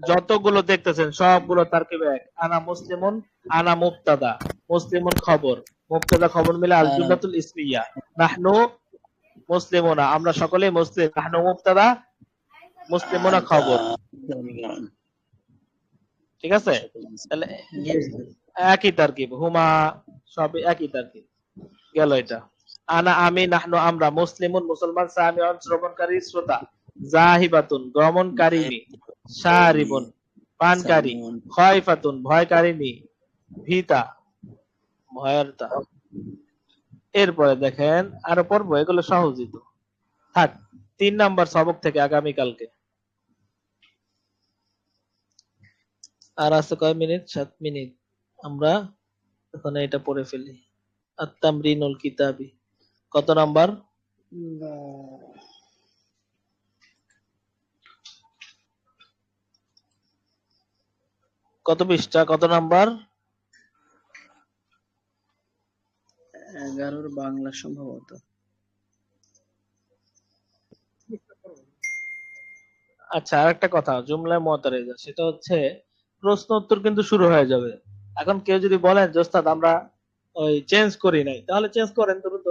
যতগুলো দেখতেছেন সবগুলো তারকিব এক। আনা মুসলিমুন, আনা মুবতাদা, মুসলিমুন খবর, মুবতাদা খবর মিলে আল জুমলাতুল ইসমিয়া, নাহনু মুসলিমুনা আমরা সকলেই মুসলিম, নাহনু মুবতাদা, মুসলিমুনা খবর। ঠিক আছে? তাহলে একই তারকিব, হুমা সব একই তারকিব গেল এটা। আনা আমি, নাহনু আমরা, মুসলিমুন মুসলমান, সামিউন শ্রবণকারী শ্রোতা, জাহিবাতুন গমনকারিনী, শারিবুন পানকারী, খাইফাতুন ভয়কারিনী, ভীতা ভয়ার্তা। এরপরে দেখেন আরো পড়বো, এগুলো সহজই তো থাক। 3 নাম্বার সবক থেকে আগামীকালকে। আর আছে কয় মিনিট? 7 মিনিট। আমরা এখন এটা পড়ে ফেলি। আত-তামরিনুল কিতাবি কত নাম্বার? কত পৃষ্ঠা, কত নাম্বার? 11 বাংলা সম্ভবত। আচ্ছা, আরেকটা কথা, জুমলায় মুতারিজা সেটা হচ্ছে প্রশ্ন উত্তর কিন্তু শুরু হয়ে যাবে। এখন কেউ যদি বলেন যে ওস্তাদ আমরা ওই চেঞ্জ করি নাই, তাহলে চেঞ্জ করেন দ্রুত।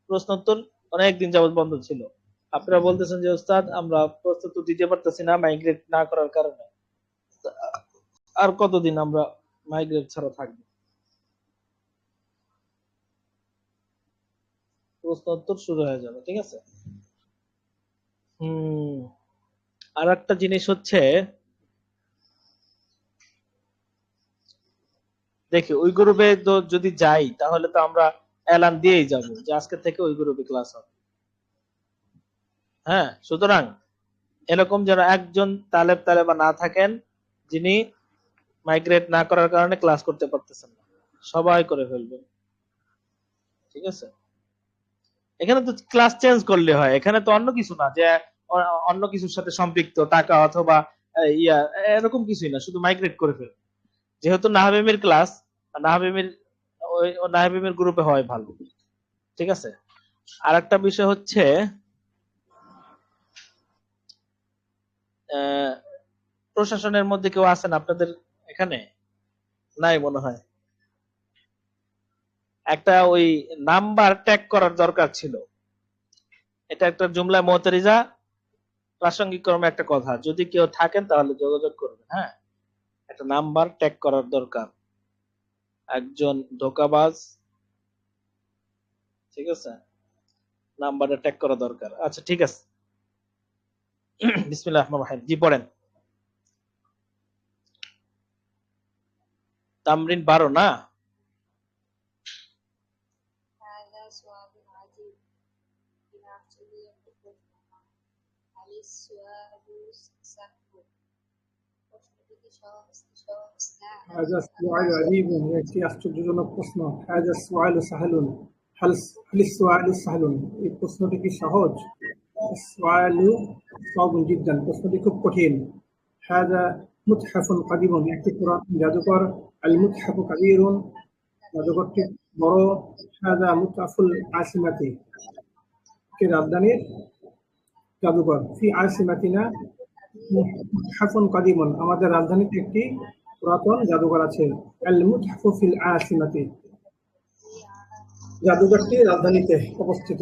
প্রশ্ন উত্তর অনেকদিন যাবত বন্ধ ছিল, আপনারা বলতেছেন যে ওস্তাদ আমরা প্রশ্ন উত্তর দিতে পারতেছি না মাইগ্রেট না করার কারণে। আর কতদিন আমরা মাইগ্রেট ছাড়া থাকবো? প্রশ্ন উত্তর শুরু হয়ে যাবে, ঠিক আছে। আর একটা জিনিস হচ্ছে, দেখি ওই গ্রুপে তো যদি যাই তাহলে তো আমরা এলান দিয়েই যাব যে আজকে থেকে ওই গ্রুপে ক্লাস হবে। হ্যাঁ, সুতরাং এরকম যেন একজন তালেব তালেবা না থাকেন যিনি মাইগ্রেট না করার কারণে ক্লাস করতে পারতেছেন না, সবাই করে ফেলবেন, ঠিক আছে। এখানে তো ক্লাস চেঞ্জ করলে হয়, এখানে তো অন্য কিছু না যে অন্য কিছুর সাথে সম্পৃক্ত টাকা অথবা ইয়া, এরকম কিছুই না, শুধু মাইগ্রেট করে ফেল। যেহেতু নাহাবিমির ক্লাস, নাহাবিমির ওই নাহাবিমির গ্রুপে হয় ভালো, ঠিক আছে। আর একটা বিষয় হচ্ছে প্রশাসনের মধ্যে কেউ আছেন আপনাদের এখানে? নাই মনে হয়। একটা ওই নাম্বার ট্যাগ করার দরকার ছিল, এটা একটা জুমলা মুতারিজা প্রাসঙ্গিক ক্রমে একটা কথা, যদি কেউ থাকেন তাহলে যোগাযোগ করবেন। হ্যাঁ, একটা নাম্বার ট্যাগ করার দরকার, একজন ধোকাবাজ, ঠিক আছে, নাম্বারটা ট্যাগ করা দরকার। আচ্ছা ঠিক আছে, বিসমিল্লাহির রহমানির রহিম। জি পড়েন। তামরিন 12 না? هذا سؤال عجيب بنفسه يقول هل السؤال سهل প্রশ্নটি কি সহজ না هذا السؤال عجيب একটি আশ্চর্যজনক প্রশ্ন। هذا السؤال سهل هل السؤال سهل এই প্রশ্নটি কি সহজ? السؤال صعب جدا প্রশ্নটি খুব কঠিন। هذا متحف قديم একটি পুরাতন জাদুঘর। المتحف كبير জাদুঘরটি বড়। هذا متحف العاصمة কি রাজধানীর জাদুঘর। في عاصمتنا متحف قديم আমাদের রাজধানীতে একটি পুরাতন জাদুঘর আছে। المتحف في العاصمة জাদুঘরটি রাজধানীতে অবস্থিত।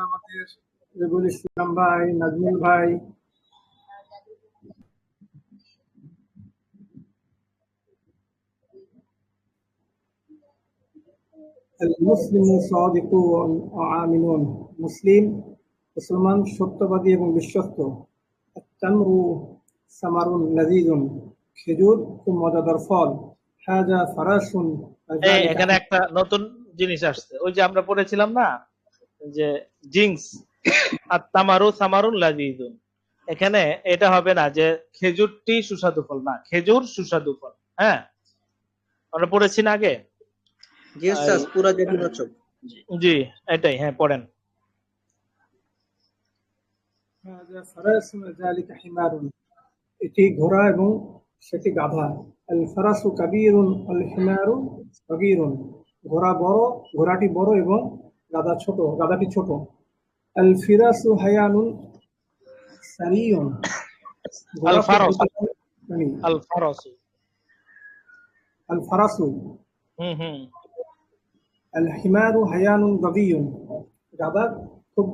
আমাদের রবিউল ইসলাম ভাই, নাজমুল ভাই, المسلم صادق وآمن মুসলিম মুসলমান সত্যবাদী এবং বিশ্বস্ত। التمر ثمر لذيذ খেজুর খুব মজাদার ফল। هذا فراش وذلك এখানে একটা নতুন জিনিস আসছে, ওই যে আমরা পড়েছিলাম না যে জিংস আর তামারু সামারুন লাযীযুন, এখানে এটা হবে না যে খেজুরটি সুস্বাদু ফল, না, খেজুর সুস্বাদু ফল। হ্যাঁ, আমরা পড়েছি না আগে। জি উস্তাদ, পুরা যদিবাচক। জি, এটাই। হ্যাঁ, পড়েন। هذا فراش وذلك حمار এটি ঘোড়া এবং সেটি গাধা। আল ফারাসু কাবীরুন আল হিমারু সগীরুন ঘোড়া বড়, ঘোড়াটি বড় এবং গাধাটি ছোট। আল ফিরাসু হায়ানুন সারিয়ুন আল ঘোড়া ফারাস, প্রাণী। আল ফারাসু। আল ফারাসু হুম। আল হিমারু হায়ানুন গবিয়ুন গাধা খুব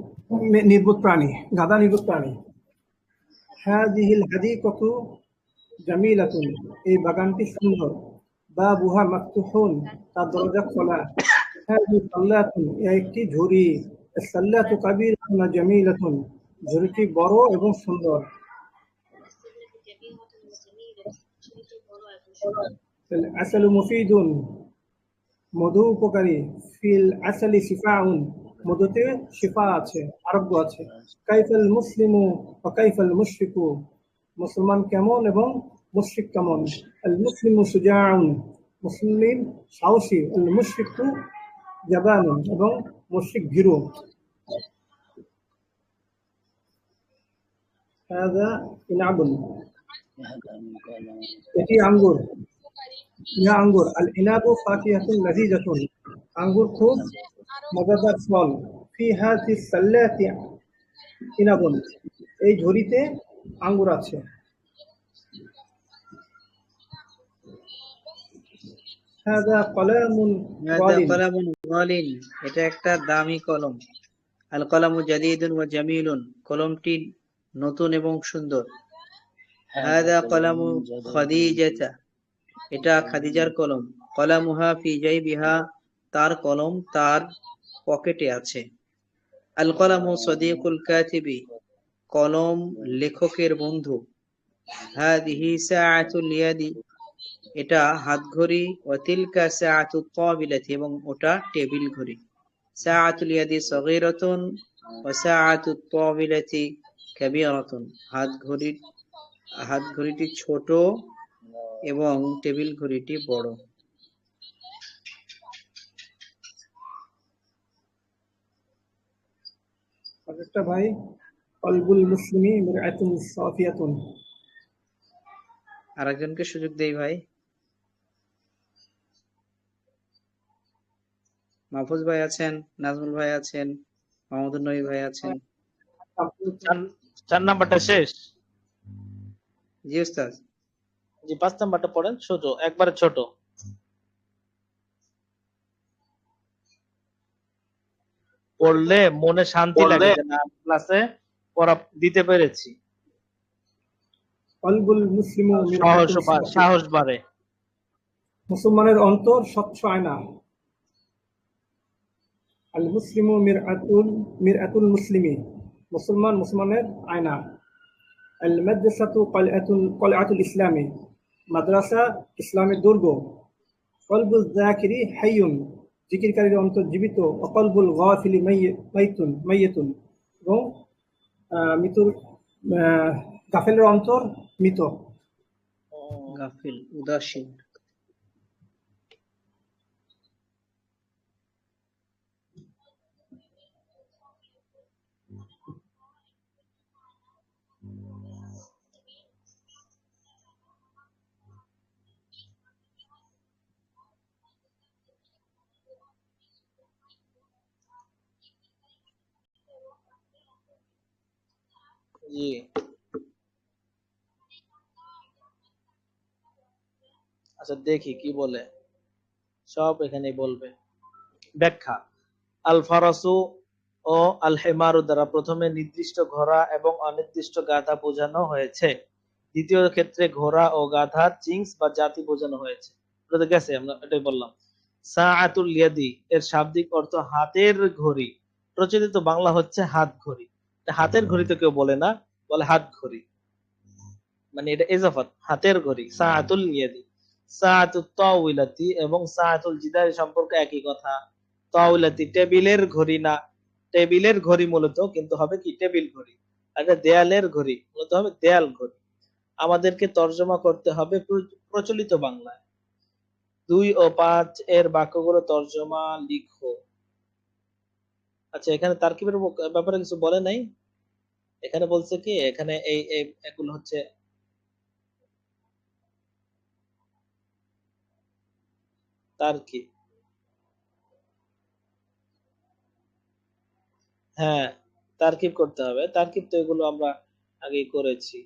নির্বোধ প্রাণী, গাধা নির্বোধ প্রাণী। হাযিহিল হাদীকাতু জামিলাতুন এই বাগানটি সুন্দর। বাবুহা মাফতুহুন তার দরজা খোলা। হাযি সাল্লাতুন একটি ঝুড়ি। সাল্লাতু কাবীরাতুন জামিলাতুন ঝুড়িটি বড় এবং সুন্দর। আসালু মুফিদুন মধু উপকারী। ফিল আসালি শিফাউন মধুতে শিফা আছে, আরোগ্য আছে। কাইফাল মুসলিমু ওয়া কাইফাল মুশরিকু মুসলমান কেমন এবং মুশরিক কেমন। আল মুসলিমু সুজাউন মুসলিম সাহসী। আল মুশরিকু জাবানুন এবং মুশরিক ভীরু। هذا إنعب এটি আঙ্গুর ইয়া আঙ্গুর আল ইনাবু ফাকিহাতুন লাযীজাতুন আঙ্গুর খুব মজাদার ফল ফি হাযিস সাল্লাতি ইনাবুন এই ঝুড়িতে আঙ্গুর আছে হাযা কলামুন হাযা গালিন কলামুন গালিন, এটা একটা দামি কলম। আল কলামু জাদীদুন ওয়া জামিলুন, কলমটি নতুন এবং সুন্দর। হাযা কলামু খাদিজাতা, এটা খাদিজার কলম। কলামুহা ফি জাইবিহা, তার কলম তার পকেটে আছে। আল কলামু সাদীকুল কাতিবি, কলম লেখকের বন্ধু। হাদিহি সাআতুল ইয়াদি, এটা হাতঘড়ি। ওয়া তিলকা সাআতুত তাবিলাতি, এবং ওটা টেবিল ঘড়ি। সাআতুল ইয়াদি সগীরাতুন ওয়া সাআতুত তাবিলাতি কাবীরাতুন, হাতঘড়িটি ছোট এবং টেবিল ঘড়িটি বড়। আরেকটা ভাই কলবুল মুসলিমি মিরআতুন সাফিয়াতুন আরেকজনকে সুযোগ দেই ভাই। মাহফুজ ভাই আছেন, নাজমুল ভাই আছেন, মাহমুদুর নবী ভাই আছেন। চার চার নাম্বারটা শেষ। জি উস্তাদ। জি 5 নাম্বারটা পড়েন, ছোট, একবারে ছোট। পড়লে মনে শান্তি লাগে যে না ক্লাসে পড়া দিতে পেরেছি, কলবুল মুসলিমু মিরআতুন সাফিয়াতুন সাহস বাড়ে। মুসলমানের অন্তর স্বচ্ছ আয়না আল মুসলিমু মিরআতুল মুসলিমি মুসলমান মুসলমানের আয়না আল মাদ্রাসাতু কলআতুল ইসলামি মাদ্রাসা ইসলামের দুর্গ কলবুল যাকিরি হাইয়ুন জিকিরকারীর অন্তর জীবিত ও কলবুল গাফিলি মাইয়াতুন এবং মৃত্যুর গাফেলের অন্তর মৃত গাফিল, উদাসীন। জি আচ্ছা দেখি কি বলে, সব এখানেই বলবে। ব্যাখ্যা: আল ফারাসু ও আল হিমারু দ্বারা প্রথমে নির্দিষ্ট ঘোড়া এবং অনির্দিষ্ট গাধা বোঝানো হয়েছে। দ্বিতীয় ক্ষেত্রে ঘোড়া ও গাধার জিন্স বা জাতি বোঝানো হয়েছে। এটা তো গেছে, আমরা এটাই বললাম। সাআতুল ইয়াদি এর শাব্দিক অর্থ হাতের ঘড়ি, প্রচলিত বাংলা হচ্ছে হাত ঘড়ি। হাতের ঘড়ি তো কেউ বলে না, বলে হাত ঘড়ি, মানে এটা এজাফাত, হাতের ঘড়ি। সাআতুল ইয়াদি। সাআতুত তাওইলাতি এবং সাআতুল জিদারি সম্পর্কে একই কথা। তাওইলাতি টেবিলের ঘড়ি না, টেবিলের ঘড়ি মূলত, কিন্তু হবে কি টেবিল ঘড়ি। আর এটা দেয়ালের ঘড়ি, মূলত হবে দেয়াল ঘড়ি। আমাদেরকে তর্জমা করতে হবে প্রচলিত বাংলায়। 2 ও 5 এর বাক্যগুলো তর্জমা লিখো। আচ্ছা এখানে তারকিবের ব্যাপারে কিছু বলে নাই। এখানে বলছে কি, এখানে এই এগুলো হচ্ছে তারকিব। হ্যাঁ তারকিব করতে হবে, তারকিব তো এগুলো আমরা আগেই করেছি।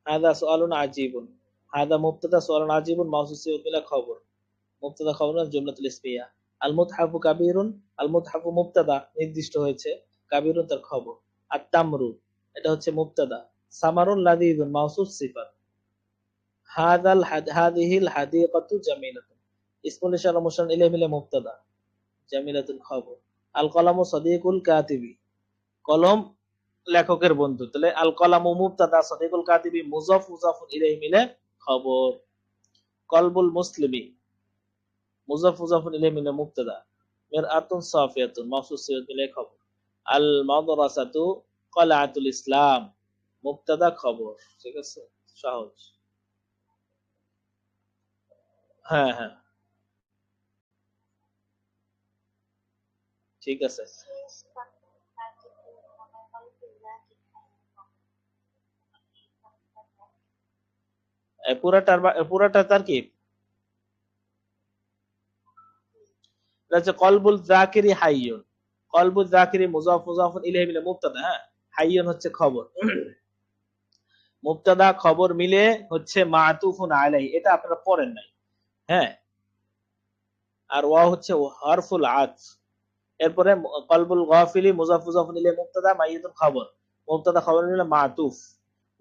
হাদা সুআলুন আজিবুন, হাদা মুবতাদা সুআলুন আজিবুন মাউসুফ বিলা খবর, মুবতাদা খবরুন জুমলাতুল ইসমিয়া। আল মুতহাফু কাবীরুন, আল মুতহাফু মুবতাদা নির্দিষ্ট হয়েছে, কাবীরুন তার খবর। আর তামরু এটা হচ্ছে মুবতাদা, সামারুন লাযীযুন মাউসুফ সিফাত। হাদিহিল হাদিকাতু জামিলাতুন, ইসমুল ইশারা মুশার ইলাইহি মিলে মুবতাদা, জামিলাতুল খবর। আল কলামু সাদীকুল কাতিবি, কলম লেখকের বন্ধু। তাহলে আল কলামু মুবতাদা, সাদীকুল কাতিবি মুযাফ মুযাফুন ইলাইহি মিলে খবর। কলবুল মুসলিমি মুযাফ মুযাফুন ইলাইহি মিলে মুবতাদা, মিরআতুন সাফিয়াতুন মাওসুফ সিফাত মিলে খবর। আল মাদ্রাসাতু কলআতুল ইসলাম, মুবতাদা খবর। ঠিক আছে, সহজ। হ্যাঁ হ্যাঁ ঠিক আছে। শেষ বাক্য তারকিব করে বলা, কলবুল যাকিরি হাইয়ুন। পুরাটা তারকিব। এটা হচ্ছে কলবুল যাকিরি হাইয়ুন। কলবুল যাকিরি মুযাফ মুযাফুন ইলাইহি মিলে মুবতাদা, হ্যাঁ, হাইয়ুন হচ্ছে খবর। মুবতাদা খবর মিলে হচ্ছে মাতুফুন আলাইহি, এটা আপনারা পড়েন নাই, হ্যাঁ। আর ওয়া হচ্ছে হারফুল আতফ। এরপরে কলবুল গাফিলি মুযাফ মুযাফুন ইলাইহি মুবতাদা মাইয়ুতুন খবর, মুবতাদা খবর মিলে মাতুফ।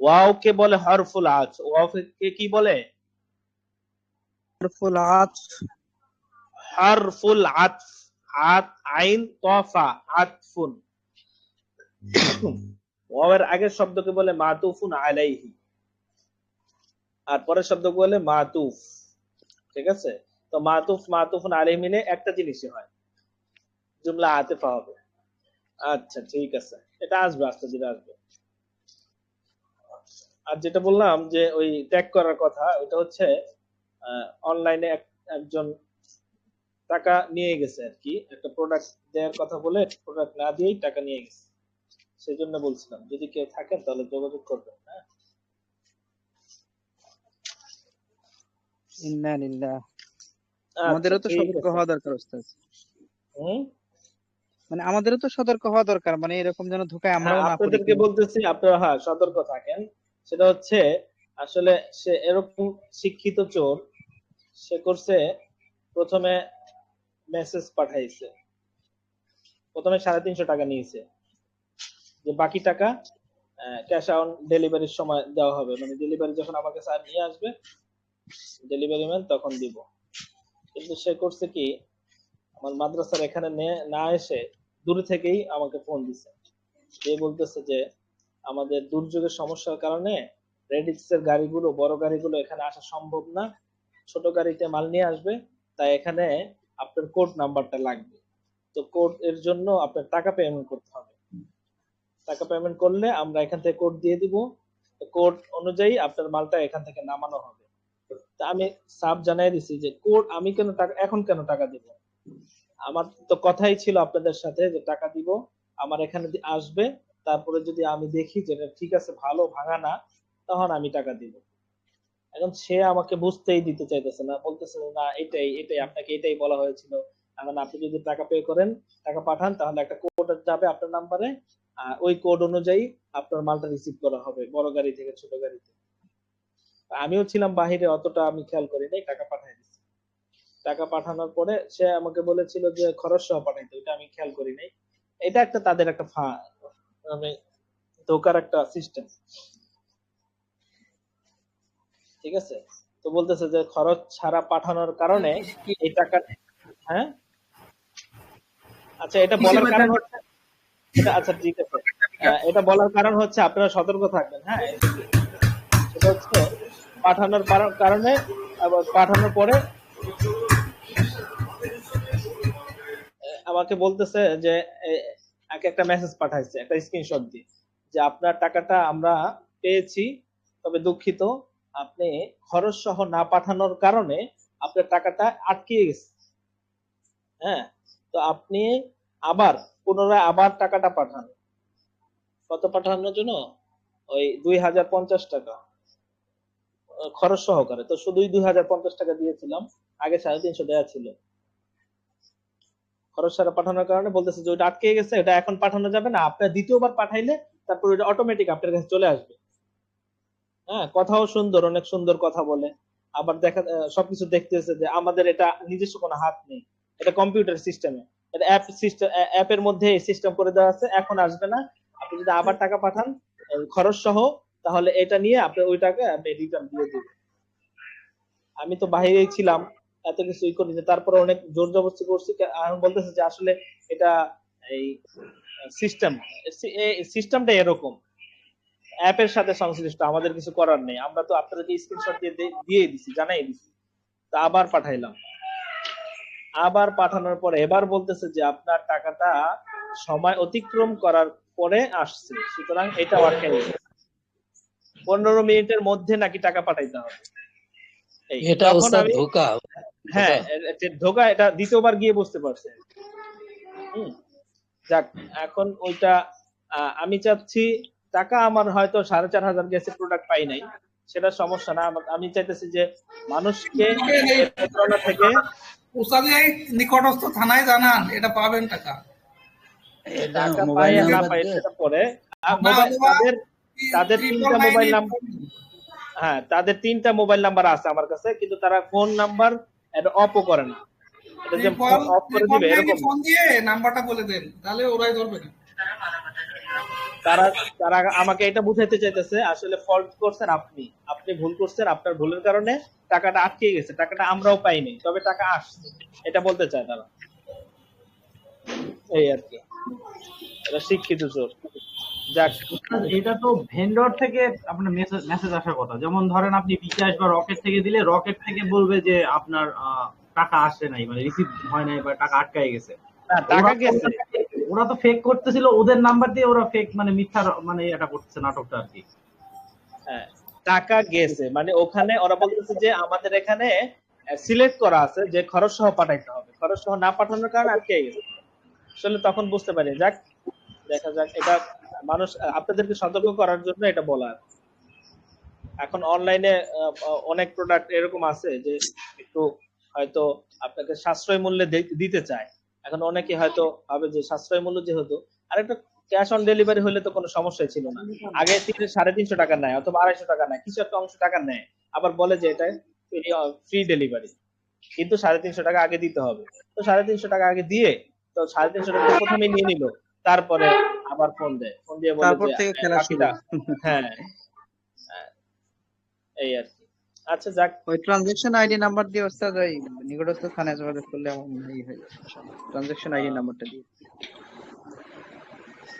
ওয়াও কে বলে হারফুল আতফ। ওয়াও কে কি বলে? হারফুল আতফ। হারফুল আতফ। আইন তফা আতফুন। ওয়াওয়ের আগের শব্দকে বলে মাতুফুন আলাইহি, আর পরের শব্দকে বলে মাতুফ। ঠিক আছে, তো মাতুফ মাতুফুন আলাইহি মিলে একটা জিনিসই হয়, জুমলা আতিফা হবে। আচ্ছা ঠিক আছে, এটা আসবে, আস্তে ধীরে আসবে। আর যেটা বললাম যে ওই ট্যাগ করার কথা, ওটা হচ্ছে অনলাইনে একজন টাকা নিয়ে গেছে আর কি, একটা প্রোডাক্ট দেওয়ার কথা বলে প্রোডাক্ট না দিয়েই টাকা নিয়ে গেছে। সেই জন্য বলছিলাম যদি কেউ থাকেন তাহলে যোগাযোগ করবেন। হ্যাঁ, ইন্না লিল্লাহ। আচ্ছা, আমাদেরও তো ঠিক সতর্ক আছে। হওয়া দরকার ওস্তাদ। হুম, মানে আমাদেরও তো সতর্ক হওয়া দরকার, মানে এরকম যেন ধোকায় হ্যাঁ, আমরাও না পড়ি আপনাদেরকে কেউ। বলতেছি আপনারা হ্যাঁ সতর্ক থাকেন। সেটা হচ্ছে আসলে সে এরকম শিক্ষিত চোর, সে করছে প্রথমে মেসেজ পাঠাইছে, প্রথমে 350 টাকা নিয়েছে, যে বাকি টাকা ক্যাশ অন ডেলিভারির সময় দেওয়া হবে, মানে ডেলিভারি যখন আমার কাছে নিয়ে আসবে ডেলিভারি ম্যান তখন দিব। কিন্তু সে করছে কি, আমার মাদ্রাসার এখানে না এসে দূরে থেকেই আমাকে ফোন দিছে, যে বলতেছে যে আমাদের দুর্যোগের সমস্যার কারণে রেডিক্সের গাড়িগুলো, বড় গাড়িগুলো এখানে আসা সম্ভব না, ছোট গাড়িতে মাল নিয়ে আসবে, তাই এখানে আপনার কোড নাম্বারটা লাগবে। তো কোড এর জন্য আপনার টাকা পেমেন্ট করতে হবে। টাকা পেমেন্ট করলে আমরা এখান থেকে কোড দিয়ে দিব, কোড অনুযায়ী আপনার মালটা এখান থেকে নামানো হবে। তা আমি সাব জানাই দিছি যে কোড আমি কেন টাকা, এখন কেন টাকা দিব? আমার তো কথাই ছিল আপনাদের সাথে যে টাকা দিব, আমার এখানে আসবে, তারপরে যদি আমি দেখি যে এটা ঠিক আছে, ভালো, ভাঙা না, তখন আমি টাকা দিব। এখন সে আমাকে বুঝতেই দিতে চাইতেছে না, বলতেছে না এটাই এটাই আপনাকে এটাই বলা হয়েছিল, এখন আপনি যদি টাকা পে করেন, টাকা পাঠান, তাহলে একটা কোড যাবে আপনার নাম্বারে, ওই কোড অনুযায়ী আপনার মালটা রিসিভ করা হবে বড় গাড়ি থেকে ছোট গাড়িতে। আমিও ছিলাম বাহিরে, অতটা আমি খেয়াল করি নাই, টাকা পাঠাই দিচ্ছি। টাকা পাঠানোর পরে সে আমাকে বলেছিল যে খরচ সহ পাঠাইতে, ওটা আমি খেয়াল করি নাই। এটা একটা তাদের একটা মানে ধোকার একটা সিস্টেম। ঠিক আছে, তো বলতেছে যে খরচ ছাড়া পাঠানোর কারণে এই টাকা, হ্যাঁ, আচ্ছা এটা বলার কারণ হচ্ছে, এটা আচ্ছা ঠিক আছে, এটা বলার কারণ হচ্ছে আপনারা সতর্ক থাকবেন। হ্যাঁ, সেটা হচ্ছে পাঠানোর কারণে, আবার পাঠানোর পরে আমাকে বলতেছে যে একটা মেসেজ পাঠাইছে, একটা স্ক্রিনশট দিয়ে, যে আপনার টাকাটা আমরা পেয়েছি, তবে দুঃখিত আপনি খরচ সহ না পাঠানোর কারণে আপনার টাকাটা আটকে গেছে। হ্যাঁ, তো আপনি আবার পুনরায় আবার টাকাটা পাঠান। কত পাঠানোর জন্য? ওই 2050 টাকা খরচ সহকারে। তো শুধুই 2050 টাকা দিয়েছিলাম, আগে 350 দেওয়া ছিল। খরচ ছাড়া পাঠানোর কারণে বলতেছে যে ওটা আটকে গেছে, এটা এখন পাঠানো যাবে না, আপনার দ্বিতীয়বার পাঠাইলে তারপর ওটা অটোমেটিক আপনার কাছে চলে আসবে। হ্যাঁ, কথাও সুন্দর, অনেক সুন্দর কথা বলে, আবার দেখা সবকিছু দেখতেছে যে আমাদের এটা নিজস্ব কোনো হাত নেই, এটা কম্পিউটার সিস্টেমে, এটা অ্যাপ সিস্টেম, অ্যাপের মধ্যে এই সিস্টেম করে দেওয়া আছে, এখন আসবে না, আপনি যদি আবার টাকা পাঠান খরচ সহ, তাহলে এটা নিয়ে আপনি ওই টাকা আপনি রিটার্ন দিয়ে দিবেন। আমি তো বাইরেই ছিলাম, এত কিছুই করিনি, তারপরে অনেক জোর জবরদস্তি করছি। এখন বলতেছে যে আসলে এটা এই সিস্টেম, সিস্টেমটা এরকম, অ্যাপের সাথে সংশ্লিষ্ট, আমাদের কিছু করার নেই, আমরা তো আপনাদেরকে স্ক্রিনশট দিয়ে দিছি, জানাই দিছি। তা আবার পাঠাইলাম, আবার পাঠানোর পরে এবার বলতেছে যে আপনার টাকাটা সময় অতিক্রম করার পরে আসছে, সুতরাং এটা আটকে গেছে, 15 মিনিটের মধ্যে নাকি টাকা পাঠাইতে হবে। এটা তখন ওস্তাদ আমি, ধোঁকা। হ্যাঁ ধোকা, এটা দ্বিতীয়বার গিয়ে বুঝতে পারছে। যাক, এখন ওইটা আমি চাচ্ছি, টাকা আমার হয়তো 4500 গেছে, প্রোডাক্ট পাই নাই, সেটা সমস্যা না। আমি চাইতেছি যে মানুষকে এই প্রতারণা থেকে উস্তাদি এই নিকটস্থ থানায় জানান, এটা পাবেন টাকা। এটা টাকা মোবাইল পায় আর না নাম্বার পায় দিয়ে সেটা পরে। আর না, মোবাইল অথবা তাদের 999 হ্যাঁ, তাদের 3টা মোবাইল নাম্বার আছে আমার কাছে, কিন্তু তারা ফোন নাম্বার এটা অফও করে না। এটা যে ফোন অফ করে দিবে এরকম না। ফোন দিয়ে নাম্বারটা বলে দেন, তাহলে ওরাই ধরবে না। তারা তারা আমাকে এটা বুঝাইতে চাইতেছে আসলে ফল্ট করছেন আপনি, আপনি ভুল করছেন, আপনার ভুলের কারণে টাকাটা আটকে গেছে, টাকাটা আমরাও পাইনি, তবে টাকা আসছে, এটা বলতে চায় তারা। এই আর কি, এটা শিক্ষিত চোর। যাক, এটা তো ভেন্ডর থেকে আপনার মেসেজ আসার কথা। যেমন ধরেন আপনি বিকাশ বা রকেট থেকে দিলে, রকেট থেকে বলবে যে আপনার টাকা আসে নাই, মানে রিসিভ হয় নাই বা টাকা আটকায় গেছে। না, টাকা গেছে। ওরা তো ফেক করতেছিল, ওদের নাম্বার দিয়ে ওরা ফেক মানে মিথ্যা মানে এটা করতেছে, নাটকটা আর কি। হ্যাঁ, টাকা গেছে মানে ওখানে ওরা বলতেছে যে আমাদের এখানে সিলেক্ট করা আছে যে খরচ সহ পাঠাইতে হবে, খরচ সহ না পাঠানোর কারণে আটকে গেছে। আসলে তখন বুঝতে পারি। যাক, দেখা যাক, এটা মানুষ আপনাদেরকে সতর্ক করার জন্য এটা বলা। এখন অনলাইনে অনেক প্রোডাক্ট এরকম আছে যে একটু হয়তো আপনাকে সাশ্রয় মূল্যে দিতে চায়। এখন অনেকে হয়তো ভাবে যে সাশ্রয় মূল্য যেহেতু, আর একটা ক্যাশ অন ডেলিভারি হলে তো কোনো সমস্যাই ছিল না। আগে 350 টাকা নেয় অথবা 250 টাকা নেয়, কিছু একটা অংশ টাকা নেয়, আবার বলে যে এটা ফ্রি ডেলিভারি, কিন্তু 350 টাকা আগে দিতে হবে। তো 350 টাকা আগে দিয়ে, তো 350 টাকা প্রথমে নিয়ে নিল, তারপরে আবার ফোন দেয়, ফোন দিয়ে বলে তারপর যে থেকে খেলা শুরু। বাকিটা। হ্যাঁ, এই আর কি। আচ্ছা, যাক, ওই ট্রানজাকশন আইডি নাম্বার দিয়ে ওস্তাদ ওই নিকটস্থ থানায় যোগাযোগ করলে আমার মনে হয় হয়ে যাবে। ট্রানজাকশন আইডি নাম্বারটা দিয়ে।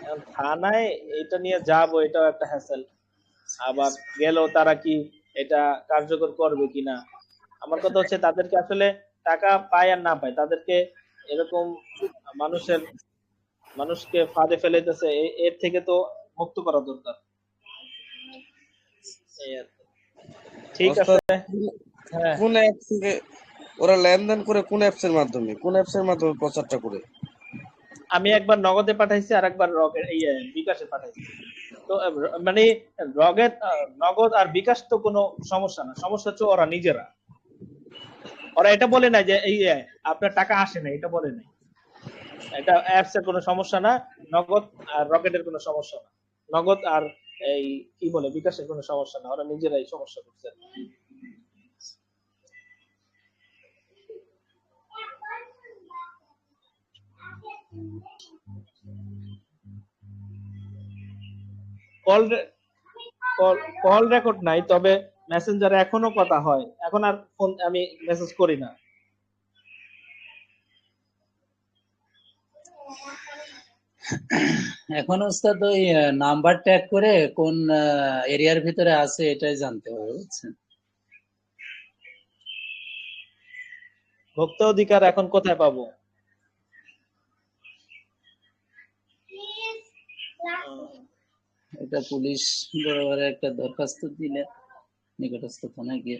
এখন থানায় এটা নিয়ে যাবো, এটাও একটা হ্যাসেল। আবার গেলেও তারা কি এটা কার্যকর করবে কিনা। আমার কথা হচ্ছে তাদেরকে আসলে টাকা পায় আর না পায়, তাদেরকে এরকম মানুষকে ফাঁদে ফেলে দিতেছে, এর থেকে তো মুক্ত করা দরকার। এই আর কি। ঠিক আছে। ওস্তাদ, হ্যাঁ, কোন অ্যাপ থেকে ওরা লেনদেন করে? কোন অ্যাপসের মাধ্যমে, কোন অ্যাপসের মাধ্যমে প্রচারটা করে? আমি একবার নগদে পাঠাইছি আর একবার বিকাশে পাঠাইছি। তো মানে নগদ আর বিকাশ তো কোনো সমস্যা না, সমস্যা হচ্ছে ওরা নিজেরা। ওরা এটা বলে না যে আপনার টাকা আসে না, এটা বলে নাই। এটা অ্যাপস এর কোনো সমস্যা না, নগদ আর রকেটের কোনো সমস্যা না, নগদ আর এই কি বলে বিকাশের কোনো সমস্যা না, ওরা নিজেরাই সমস্যা করছে। কল কল রেকর্ড নাই, তবে মেসেঞ্জারে এখনো কথা হয়। এখন আর ফোন আমি মেসেজ করি না। এখন ওস্তাদ ওই নাম্বার ট্যাগ করে কোন এরিয়ার ভিতরে আছে এটাই জানতে হবে, বুঝছেন? ভোক্তা অধিকার এখন কোথায় পাবো? এটা পুলিশ বরাবর একটা দরখাস্ত দিলে নিকটস্থ থানায় গিয়ে।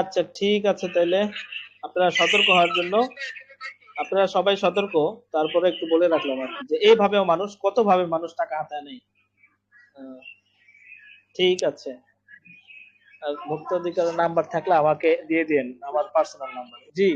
আচ্ছা, ঠিক আছে, তাইলে আপনারা সতর্ক হওয়ার জন্য, আপনারা সবাই সতর্ক। তারপরে একটু বলে রাখলাম আর কি, যে এইভাবেও কত ভাবে মানুষ টাকা হাতায় নেই। ঠিক আছে। আর ভোক্তা অধিকারের নাম্বার থাকলে আমাকে দিয়ে দিন, আমার পার্সোনাল নাম্বার। জি।